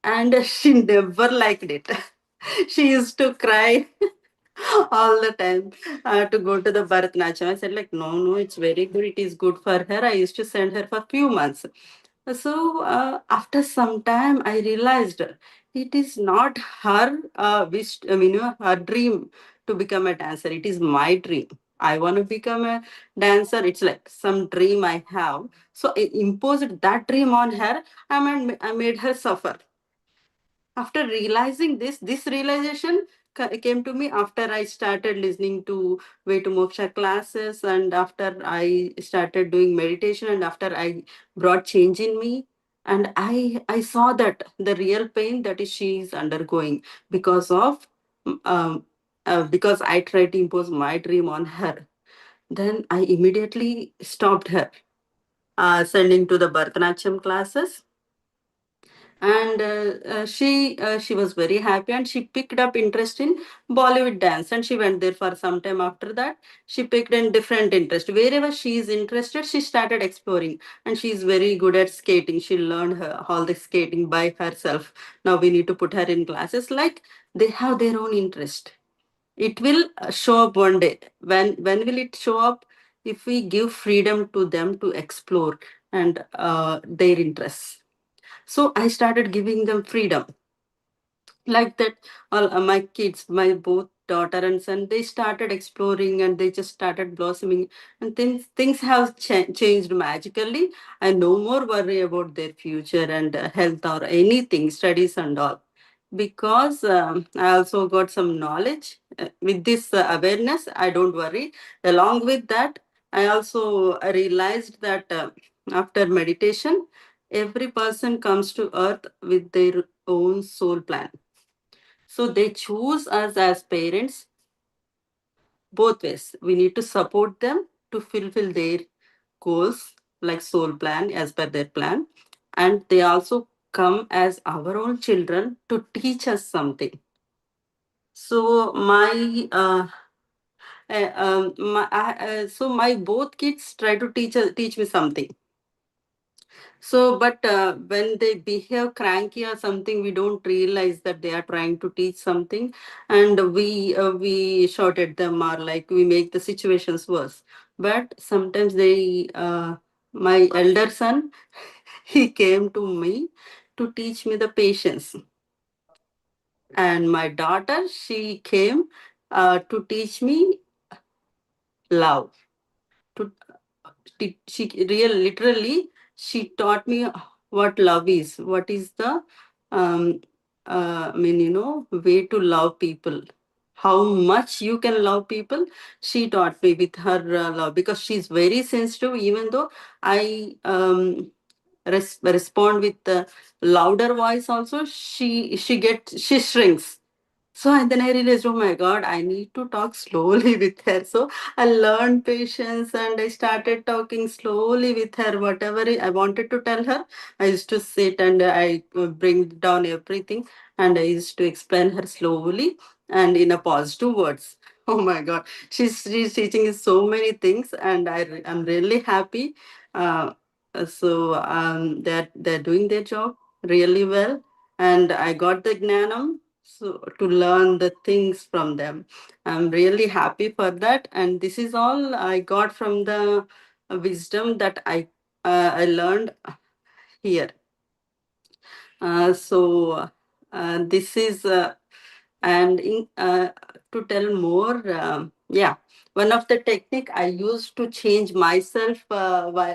And she never liked it. She used to cry all the time to go to the Bharatanatyam. I said, like, no, no, it's very good. It is good for her. I used to send her for few months. So after some time, I realized it is not her wish, I mean, her dream to become a dancer. It is my dream. I want to become a dancer. It's like some dream I have. So I imposed that dream on her. I made her suffer. After realizing this realization came to me after I started listening to way to moksha classes, and after I started doing meditation, and after I brought change in me, and I saw that the real pain that is she is undergoing because of because I tried to impose my dream on her. Then I immediately stopped her sending to the Bharatanatyam classes. And she was very happy, and she picked up interest in Bollywood dance, and she went there for some time. After that, she picked in different interest. Wherever she is interested, she started exploring, and she is very good at skating. She learned all the skating by herself. Now we need to put her in classes. Like, they have their own interest. It will show up one day. When will it show up? If we give freedom to them to explore and their interests. So I started giving them freedom. Like that, all my kids, my both daughter and son, they started exploring, and they just started blossoming, and things have changed magically. I no more worry about their future and health or anything, studies and all, because I also got some knowledge. With this awareness, I don't worry. Along with that, I also realized that after meditation, every person comes to earth with their own soul plan. So they choose us as parents both ways. We need to support them to fulfill their goals, like soul plan as per their plan. And they also come as our own children to teach us something. So my both kids try to teach me something. So, but when they behave cranky or something, we don't realize that they are trying to teach something, and we shout at them, or like we make the situations worse. But sometimes my elder son, he came to me to teach me the patience, and my daughter, she came to teach me love. To she literally, she taught me what love is, what is the um I mean, way to love people, how much you can love people. She taught me with her love, because she's very sensitive. Even though I respond with the louder voice also, she shrinks. So, and then I realized, oh my God, I need to talk slowly with her. So I learned patience, and I started talking slowly with her. Whatever I wanted to tell her, I used to sit and I bring down everything, and I used to explain her slowly and in a positive words. Oh my God, she's teaching us so many things, and I'm really happy. Uh, they're doing their job really well, and I got the gnanam so to learn the things from them. I'm really happy for that, and this is all I got from the wisdom that I learned here. This is and in to tell more, yeah, one of the technique I used to change myself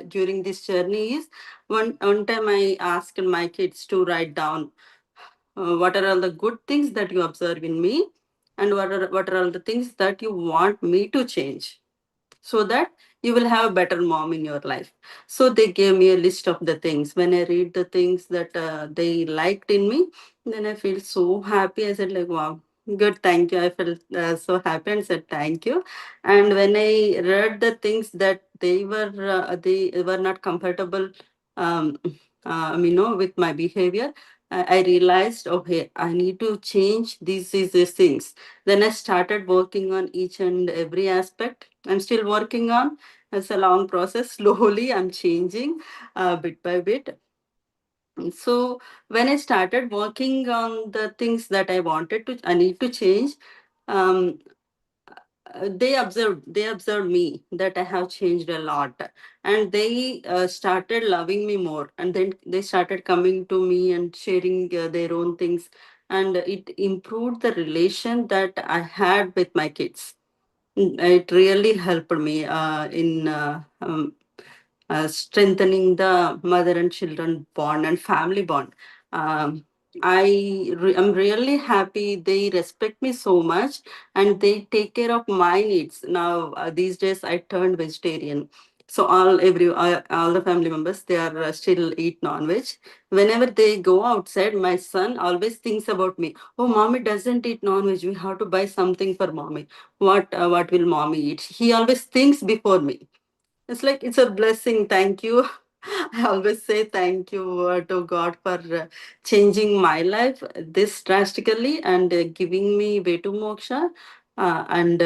during this journey is one time I asked my kids to write down what are all the good things that you observe in me, and what are all the things that you want me to change, so that you will have a better mom in your life. So they gave me a list of the things. When I read the things that they liked in me, then I feel so happy. I said like, wow, good, thank you. I felt so happy and said thank you. And when I read the things that they were not comfortable, um, with my behavior, I realized, okay, I need to change these things. Then I started working on each and every aspect. I'm still working on. It's a long process. Slowly, I'm changing bit by bit. So when I started working on the things that I need to change. Um, they observed me that I have changed a lot, and they started loving me more, and then they started coming to me and sharing their own things, and it improved the relation that I had with my kids. It really helped me in strengthening the mother and children bond and family bond. Um, am really happy they respect me so much, and they take care of my needs. Now these days I turned vegetarian, so all the family members, they are still eat non-veg. Whenever they go outside, my son always thinks about me. Oh, mommy doesn't eat non-veg. We have to buy something for mommy. What will mommy eat? He always thinks before me. It's like it's a blessing. Thank you. I always say thank you to God for changing my life this drastically and giving me way to moksha. And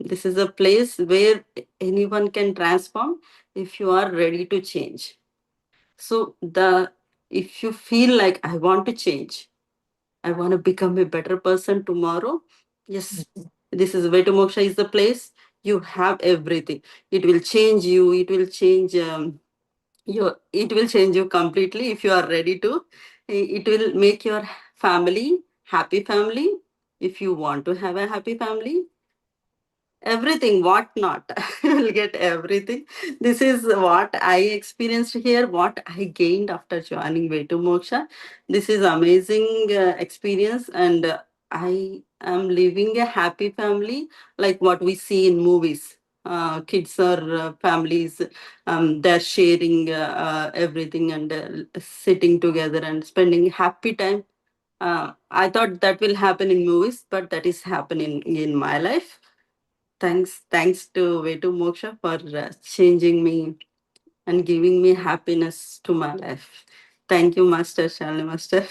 this is a place where anyone can transform if you are ready to change. So the if you feel like I want to change, I want to become a better person tomorrow. Yes, this is Vetu Moksha is the place. You have everything. It will change you. It will change you completely if you are ready to. It will make your family happy family. If you want to have a happy family, everything, what not, you will get everything. This is what I experienced here, what I gained after joining way to moksha. This is amazing experience, and I am living a happy family, like what we see in movies. Kids or families, they're sharing everything, and sitting together and spending happy time. I thought that will happen in movies, but that is happening in my life. Thanks to Vetu Moksha for changing me and giving me happiness to my life. Thank you, Master Shalini Master.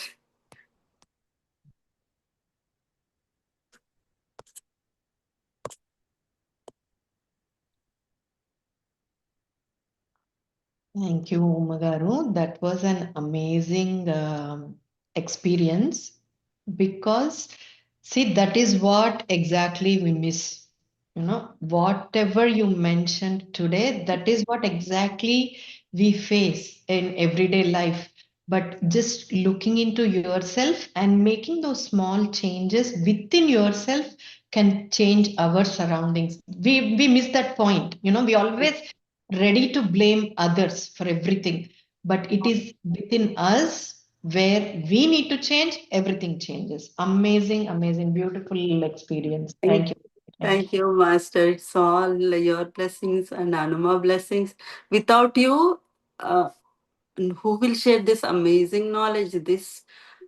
Thank you, Magaru. That was an amazing experience because, see, that is what exactly we miss. You know, whatever you mentioned today, that is what exactly we face in everyday life. But just looking into yourself and making those small changes within yourself can change our surroundings. We miss that point. You know, we always ready to blame others for everything, but it is within us where we need to change, everything changes. Amazing, amazing, beautiful experience. Thank Thank you. Thank you. thank you, Master. It's all your blessings and Anuma blessings. Without you, and who will share this amazing knowledge, this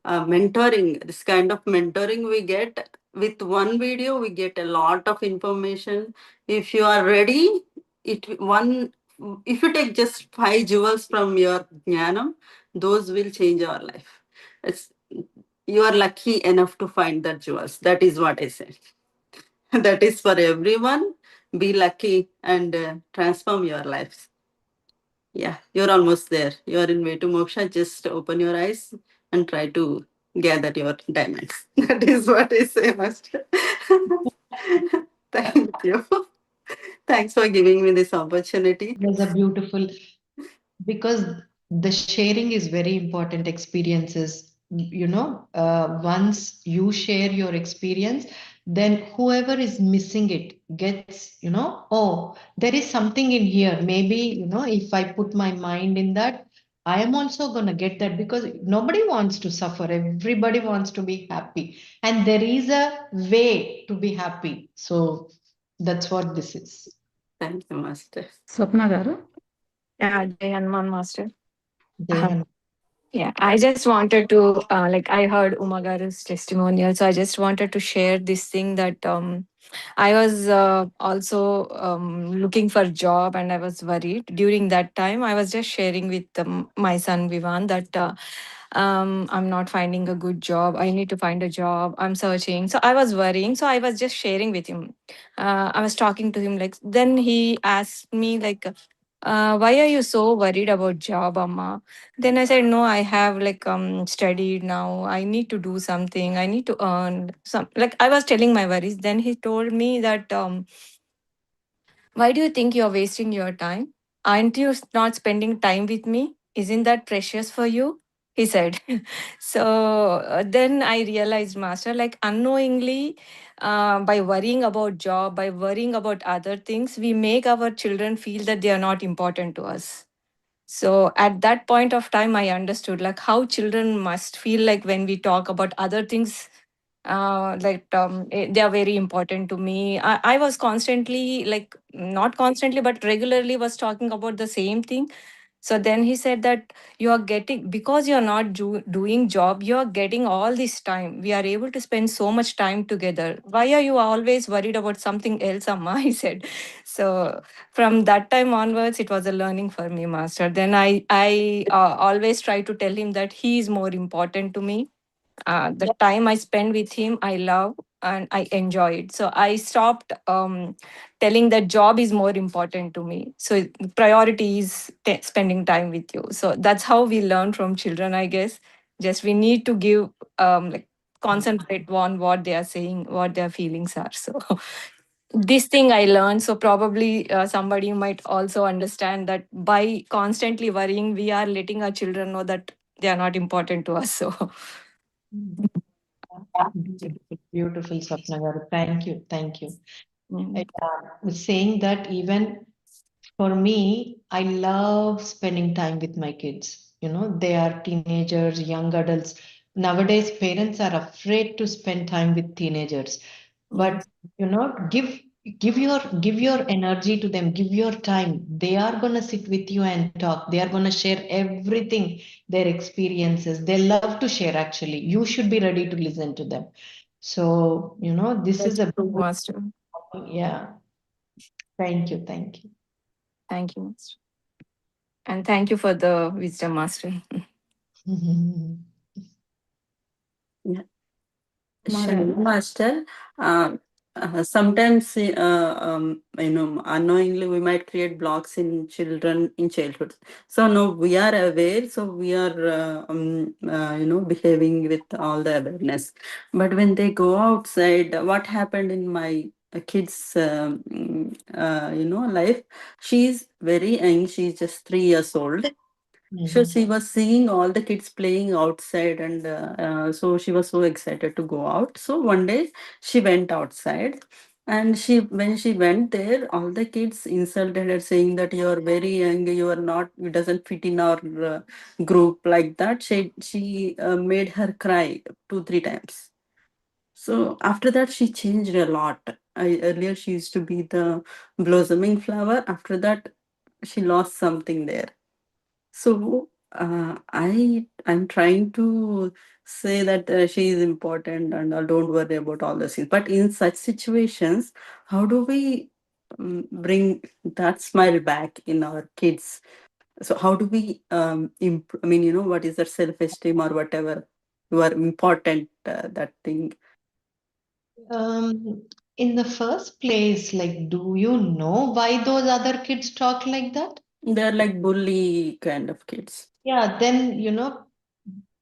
mentoring, this kind of mentoring we get with one video, we get a lot of information. If you are ready, it one if you take just 5 jewels from your jnanam, those will change our life. It's You are lucky enough to find that jewels. That is what I say. That is for everyone. Be lucky and transform your lives. Yeah, you're almost there. You're in way to moksha. Just open your eyes and try to gather your diamonds. That is what I say, Master. Thank you. Thanks for giving me this opportunity. There's a beautiful, because the sharing is very important experiences. Once you share your experience, then whoever is missing it gets, oh, there is something in here. Maybe, if I put my mind in that, I am also going to get that, because nobody wants to suffer. Everybody wants to be happy. And there is a way to be happy. So that's what this is. Thank you, Master. Swapna garu. Yeah, Jai Hanuman Master. They Yeah, I just wanted to, like, I heard Umagaru's testimonial, so I just wanted to share this thing that I was also looking for job and I was worried. During that time, I was just sharing with my son Vivan that I'm not finding a good job. I need to find a job. I'm searching. So I was worrying. So I was just sharing with him. I was talking to him like, then he asked me like, why are you so worried about job, Amma? Then I said, no, I have like studied now. I need to do something. I need to earn some. Like I was telling my worries. Then he told me that why do you think you're wasting your time? Aren't you not spending time with me? Isn't that precious for you? He said. So then I realized, Master, like unknowingly, by worrying about job, by worrying about other things, we make our children feel that they are not important to us. So at that point of time, I understood like how children must feel like when we talk about other things, they are very important to me. I was constantly like not constantly but regularly was talking about the same thing. So then he said that you are getting, because you're not doing job, you're getting all this time. We are able to spend so much time together. Why are you always worried about something else, Amma? He said. So from that time onwards, it was a learning for me, Master. Then I always try to tell him that he is more important to me. The time I spend with him, I love and I enjoy it. So I stopped telling that job is more important to me. So priority is spending time with you. So that's how we learn from children, I guess. Just we need to give like concentrate on what they are saying, what their feelings are. So this thing I learned. So probably somebody might also understand that by constantly worrying, we are letting our children know that they are not important to us. So beautiful, beautiful, Sapna garu. Thank you, thank you. mm, Saying that, even for me, I love spending time with my kids. They are teenagers, young adults. Nowadays, parents are afraid to spend time with teenagers. But yes, give your energy to them, give your time. They are gonna sit with you and talk. They are gonna share everything, their experiences. They love to share actually. You should be ready to listen to them. So, this is that's a true, Master. yeah. Thank you, thank you. Thank you, Master. And thank you for the wisdom, Master. Yeah. Magaru. Shalini Master, sometimes unknowingly we might create blocks in children in childhood. So no, we are aware. So we are behaving with all the awareness. But when they go outside, what happened in my kids life? She's very young. She's just 3 years old. So Mhm. she was seeing all the kids playing outside, and so she was so excited to go out. So one day she went outside, and when she went there, all the kids insulted her, saying that you are very young, you are not, you doesn't fit in our group, like that. She made her cry 2 3 times. So after that, she changed a lot. Earlier she used to be the blossoming flower. After that, she lost something there. So I'm trying to say that she is important, and don't worry about all the things. But in such situations, how do we bring that smile back in our kids? So how do we I mean, what is that self-esteem or whatever? You are important, that thing. In the first place, like, do you know why those other kids talk like that? They're like bully kind of kids. Yeah, then,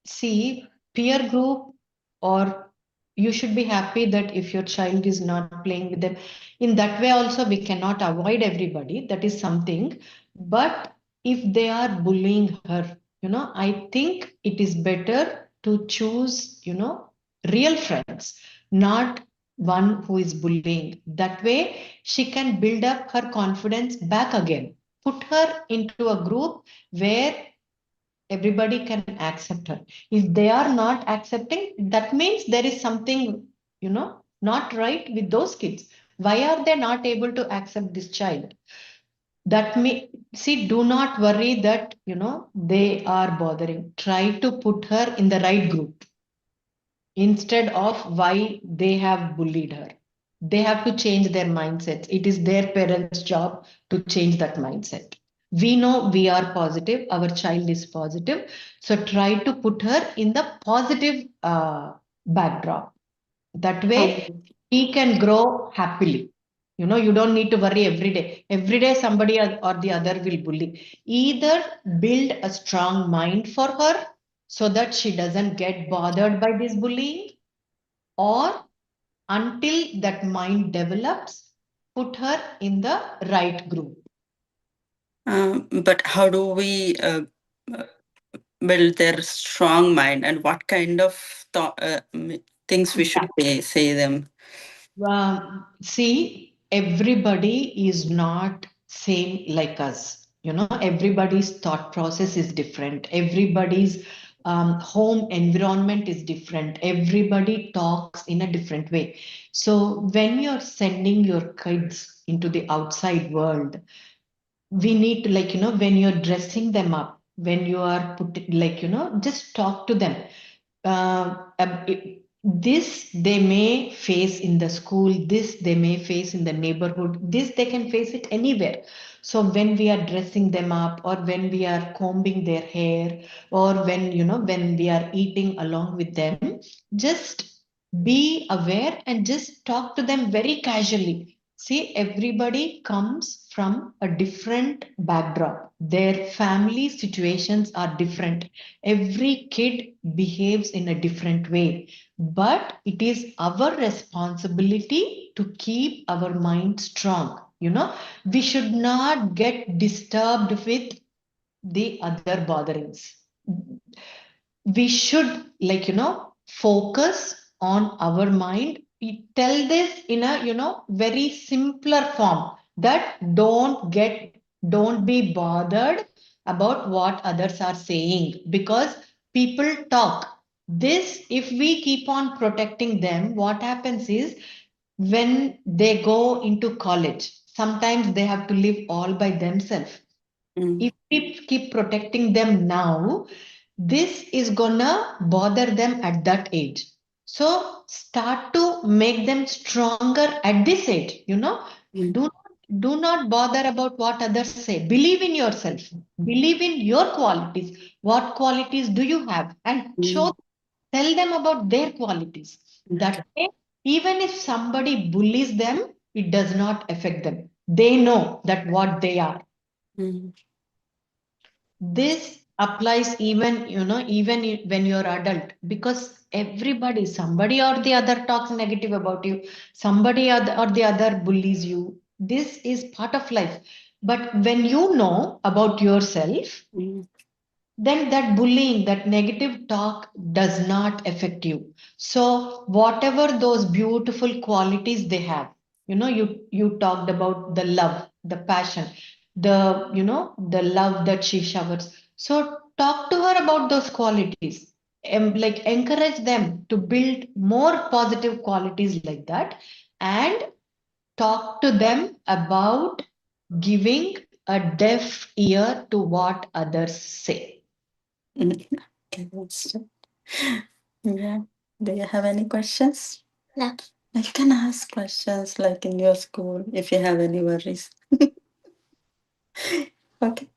see, peer group, or you should be happy that if your child is not playing with them. In that way, also, we cannot avoid everybody. That is something. But if they are bullying her, I think it is better to choose, real friends, not one who is bullying. That way, she can build up her confidence back again. Put her into a group where everybody can accept her. If they are not accepting, that means there is something, not right with those kids. Why are they not able to accept this child? That may see, do not worry that, they are bothering. Try to put her in the right group instead of why they have bullied her. They have to change their mindset. It is their parents' job to change that mindset. We know we are positive, our child is positive. So try to put her in the positive backdrop. That way, Um, he can grow happily. You don't need to worry every day. Every day, somebody or the other will bully. Either build a strong mind for her so that she doesn't get bothered by this bullying, or until that mind develops, put her in the right group. but how do we uh, build their strong mind, and what kind of things we should say them? See, everybody is not same like us. Everybody's thought process is different. Everybody's home environment is different. Everybody talks in a different way. So when you're sending your kids into the outside world, we need to, like, when you're dressing them up, when you are putting, like, just talk to them. This they may face in the school, this they may face in the neighborhood, this they can face it anywhere. So when we are dressing them up, or when we are combing their hair, or when we are eating along with them, just be aware and just talk to them very casually. See, everybody comes from a different backdrop. Their family situations are different. Every kid behaves in a different way. But it is our responsibility to keep our mind strong. We should not get disturbed with the other botherings. We should, like, focus on our mind. We tell this in a, very simpler form, that don't be bothered about what others are saying, because people talk. This, if we keep on protecting them, what happens is, when they go into college, sometimes they have to live all by themselves. Mm. If we keep protecting them now, this is gonna bother them at that age. So start to make them stronger at this age. Mm. Do not bother about what others say. Believe in yourself. Believe in your qualities. What qualities do you have? And Mm. tell them about their qualities. Okay. That way, even if somebody bullies them, it does not affect them. They know that what they are. Mm. This applies even, even when you're adult, because everybody, somebody or the other talks negative about you, somebody or the other bullies you. This is part of life. But when you know about yourself, Mm. then that bullying, that negative talk does not affect you. So whatever those beautiful qualities they have, you talked about the love, the passion, the love that she showers. So talk to her about those qualities, and like encourage them to build more positive qualities like that, and talk to them about giving a deaf ear to what others say. Mm. Okay, that's it. Yeah. Do you have any questions? No. You can ask questions like in your school if you have any worries. Okay.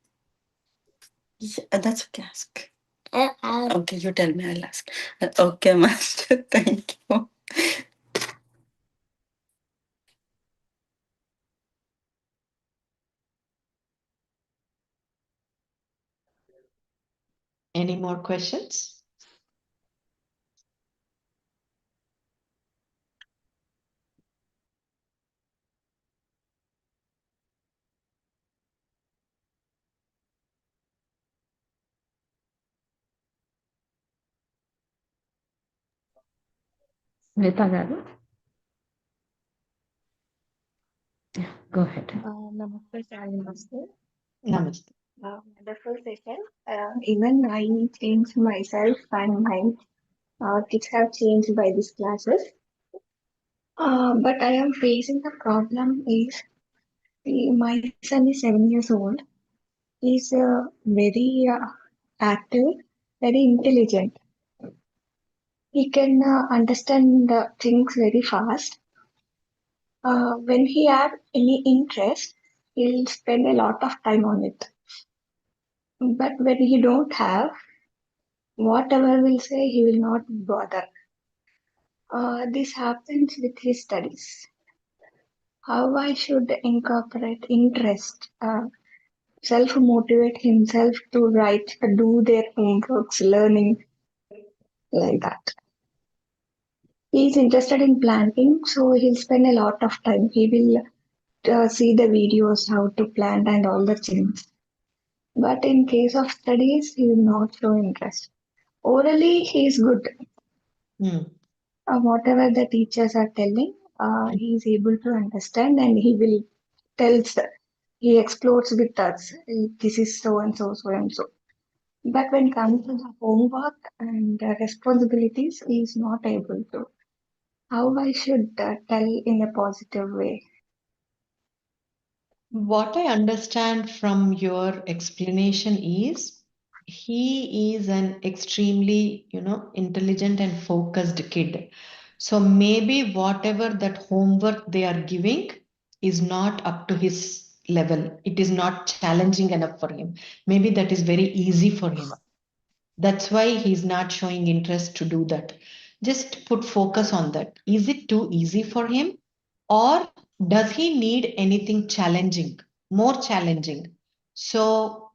Yeah, that's okay. Ask. Okay, you tell me. I'll ask. Okay, Master. Thank you. Any more questions? Nita garu? Yeah, go ahead. Namaste, Namaste. Namaste. Wonderful session. Even I changed myself and my kids have changed by these classes. But I am facing the problem is my son is 7 years old. He's very active, very intelligent. He can understand things very fast. When he have any interest, he'll spend a lot of time on it. But when he don't have, whatever we'll say, he will not bother. This happens with his studies. How I should incorporate interest, self-motivate himself to write, do their homeworks, learning like that. He's interested in planting, so he'll spend a lot of time. He will see the videos how to plant and all the things. But in case of studies, he will not show interest. Orally, he is good. Whatever the teachers are telling, he is able to understand and he will tell, he explores with us, this is so and so, so and so. But when it comes to the homework and responsibilities, he is not able to. How I should tell in a positive way? What I understand from your explanation is he is an extremely, intelligent and focused kid. So maybe whatever that homework they are giving is not up to his level. It is not challenging enough for him. Maybe that is very easy for him. That's why he's not showing interest to do that. Just put focus on that. Is it too easy for him? Or does he need anything challenging, more challenging? So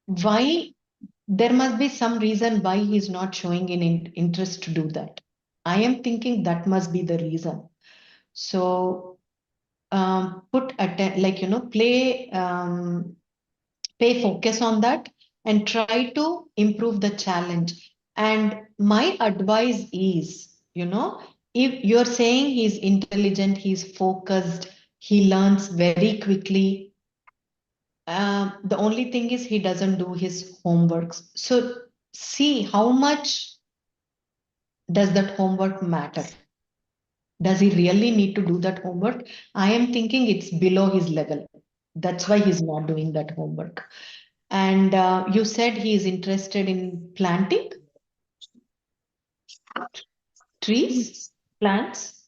why there must be some reason why he's not showing interest to do that. I am thinking that must be the reason. So pay focus on that and try to improve the challenge. And my advice is, if you're saying he's intelligent, he's focused, he learns very quickly. The only thing is he doesn't do his homeworks. So see how much does that homework matter? Does he really need to do that homework? I am thinking it's below his level. That's why he's not doing that homework. And you said he is interested in planting trees, plants.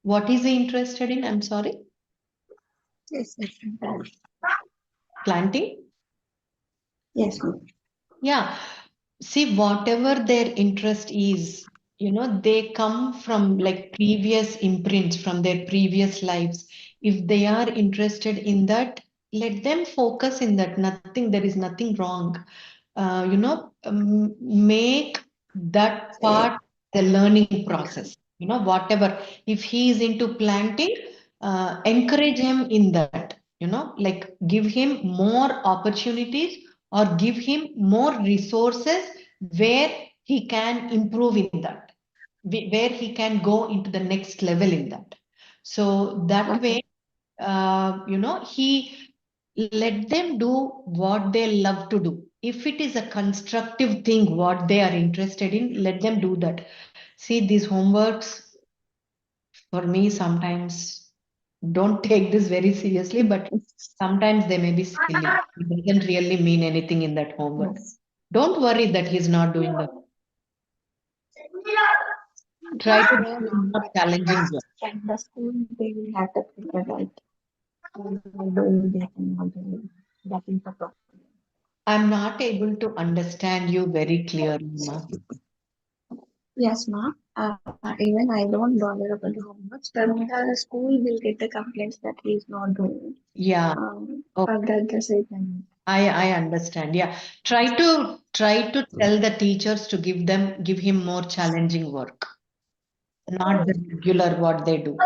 What is he interested in? I'm sorry. Yes, Planting? yes. Yeah. See, whatever their interest is, they come from like previous imprints from their previous lives. If they are interested in that, let them focus in that. Nothing, there is nothing wrong. Make that part the learning process. Whatever. If he is into planting, encourage him in that. Like give him more opportunities or give him more resources where he can improve in that, where he can go into the next level in that. So that way, he let them do what they love to do. If it is a constructive thing, what they are interested in, let them do that. See, these homeworks for me sometimes don't take this very seriously, but sometimes they may be silly. It doesn't really mean anything in that homework. Yes. Don't worry that he's not doing that. Try to They are do not more challenging job. at the school, they will have to figure out doing this and not doing that is the problem. I'm not able to understand you very clearly, Ma. Yes, ma'am. Even I don't bother about the homework, but the school will get the complaints that he is not doing. Yeah. That's the reason. I understand. Yeah. Try to tell the teachers to give him more challenging work, not the regular what they do.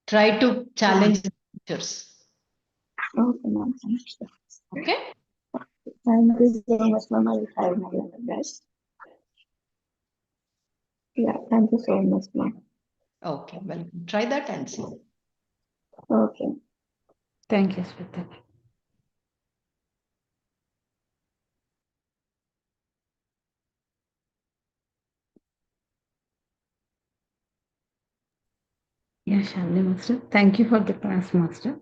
Try to challenge the teachers. Okay, ma'am. Thank you. Okay? Thank you so much, ma'am. I will try my level best. Yeah, thank you so much, ma'am. Okay, well, try that and see. Okay. Thank you, Smita. Yeah, Shalini Master. Thank you for the class, Master.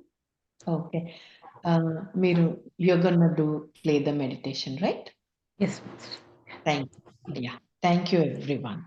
Okay. You're gonna play the meditation, right? Yes, Master. Thank you. Yeah. Thank you, everyone.